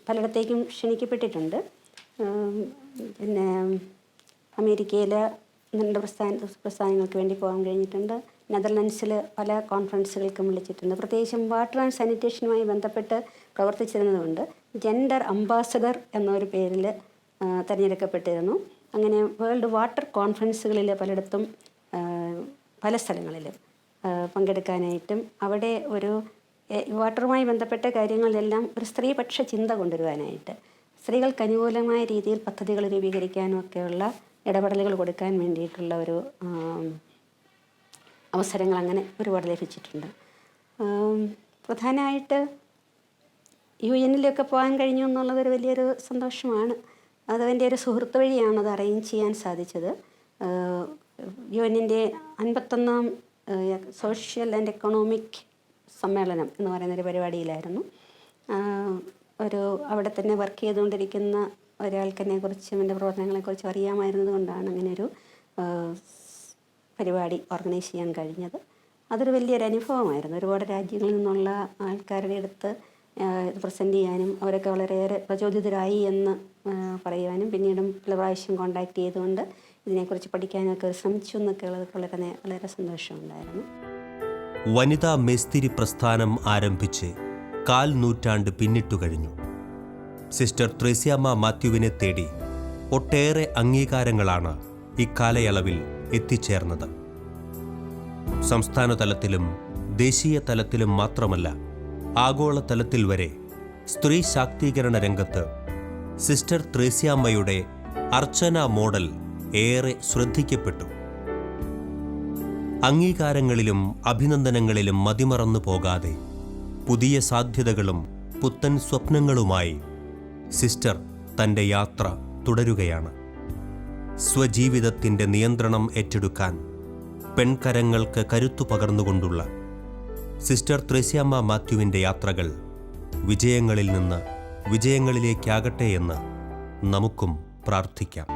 പലയിടത്തേക്കും ക്ഷണിക്കപ്പെട്ടിട്ടുണ്ട്. പിന്നെ അമേരിക്കയിൽ നീണ്ട പ്രസ്ഥാനങ്ങൾക്ക് വേണ്ടി പോകാൻ കഴിഞ്ഞിട്ടുണ്ട്. നെതർലൻഡ്സിൽ പല കോൺഫറൻസുകൾക്കും വിളിച്ചിട്ടുണ്ട്. പ്രത്യേകിച്ചും വാട്ടർ ആൻഡ് സാനിറ്റേഷനുമായി ബന്ധപ്പെട്ട് പ്രവർത്തിച്ചിരുന്നതുകൊണ്ട് ജെൻഡർ അംബാസഡർ എന്നൊരു പേരിൽ തിരഞ്ഞെടുക്കപ്പെട്ടിരുന്നു. അങ്ങനെ വേൾഡ് വാട്ടർ കോൺഫറൻസുകളിൽ പലയിടത്തും പല സ്ഥലങ്ങളിൽ പങ്കെടുക്കാനായിട്ടും അവിടെ ഒരു വാട്ടറുമായി ബന്ധപ്പെട്ട കാര്യങ്ങളിലെല്ലാം ഒരു സ്ത്രീപക്ഷ ചിന്ത കൊണ്ടുവരുവാനായിട്ട് സ്ത്രീകൾക്ക് അനുകൂലമായ രീതിയിൽ പദ്ധതികൾ രൂപീകരിക്കാനും ഒക്കെയുള്ള ഇടപെടലുകൾ കൊടുക്കാൻ വേണ്ടിയിട്ടുള്ള ഒരു അവസരങ്ങൾ അങ്ങനെ ഒരുപാട് ലഭിച്ചിട്ടുണ്ട്. പ്രധാനമായിട്ട് UN-ലൊക്കെ പോകാൻ കഴിഞ്ഞു എന്നുള്ളതൊരു വലിയൊരു സന്തോഷമാണ്. അതവൻ്റെ ഒരു സുഹൃത്ത് വഴിയാണ് അത് അറേഞ്ച് ചെയ്യാൻ സാധിച്ചത്. UN-ൻ്റെ 51ാം സോഷ്യൽ ആൻഡ് എക്കണോമിക് സമ്മേളനം എന്ന് പറയുന്നൊരു പരിപാടിയിലായിരുന്നു. ഒരു അവിടെ തന്നെ വർക്ക് ചെയ്തുകൊണ്ടിരിക്കുന്ന ഒരാൾക്കെന്നെക്കുറിച്ചും എൻ്റെ പ്രവർത്തനങ്ങളെക്കുറിച്ചും അറിയാമായിരുന്നത് കൊണ്ടാണ് അങ്ങനെയൊരു പരിപാടി ഓർഗനൈസ് ചെയ്യാൻ കഴിഞ്ഞത്. അതൊരു വലിയൊരു അനുഭവമായിരുന്നു. ഒരുപാട് രാജ്യങ്ങളിൽ നിന്നുള്ള ആൾക്കാരുടെ അടുത്ത് ഇത് പ്രസൻറ്റ് ചെയ്യാനും അവരൊക്കെ വളരെയേറെ പ്രചോദിതരായി എന്ന് പറയുവാനും പിന്നീടും പല പ്രാവശ്യം കോണ്ടാക്ട് ചെയ്തുകൊണ്ട് ഇതിനെക്കുറിച്ച് പഠിക്കാനൊക്കെ ശ്രമിച്ചു എന്നൊക്കെ ഉള്ളതൊക്കെ വളരെ സന്തോഷമുണ്ടായിരുന്നു. വനിതാ മേസ്തിരി പ്രസ്ഥാനം ആരംഭിച്ച് 1/4 നൂറ്റാണ്ട് പിന്നിട്ടു കഴിഞ്ഞു. സിസ്റ്റർ ത്രേസ്യാമ്മ മാത്യുവിനെ തേടി ഒട്ടേറെ അംഗീകാരങ്ങളാണ് ഇക്കാലയളവിൽ എത്തിച്ചേർന്നത്. സംസ്ഥാന തലത്തിലും ദേശീയ തലത്തിലും മാത്രമല്ല, ആഗോളതലത്തിൽ വരെ സ്ത്രീ ശാക്തീകരണ രംഗത്ത് സിസ്റ്റർ ത്രേസ്യാമ്മയുടെ അർച്ചന മോഡൽ ഏറെ ശ്രദ്ധിക്കപ്പെട്ടു. അംഗീകാരങ്ങളിലും അഭിനന്ദനങ്ങളിലും മതിമറന്നു പോകാതെ പുതിയ സാധ്യതകളും പുത്തൻ സ്വപ്നങ്ങളുമായി സിസ്റ്റർ തൻ്റെ യാത്ര തുടരുകയാണ്. സ്വജീവിതത്തിൻ്റെ നിയന്ത്രണം ഏറ്റെടുക്കാൻ പെൺകരങ്ങൾക്ക് കരുത്തു പകർന്നുകൊണ്ടുള്ള സിസ്റ്റർ ത്രേസ്യാമ്മ മാത്യുവിൻ്റെ യാത്രകൾ വിജയങ്ങളിൽ നിന്ന് വിജയങ്ങളിലേക്കാകട്ടെ എന്ന് നമുക്കും പ്രാർത്ഥിക്കാം.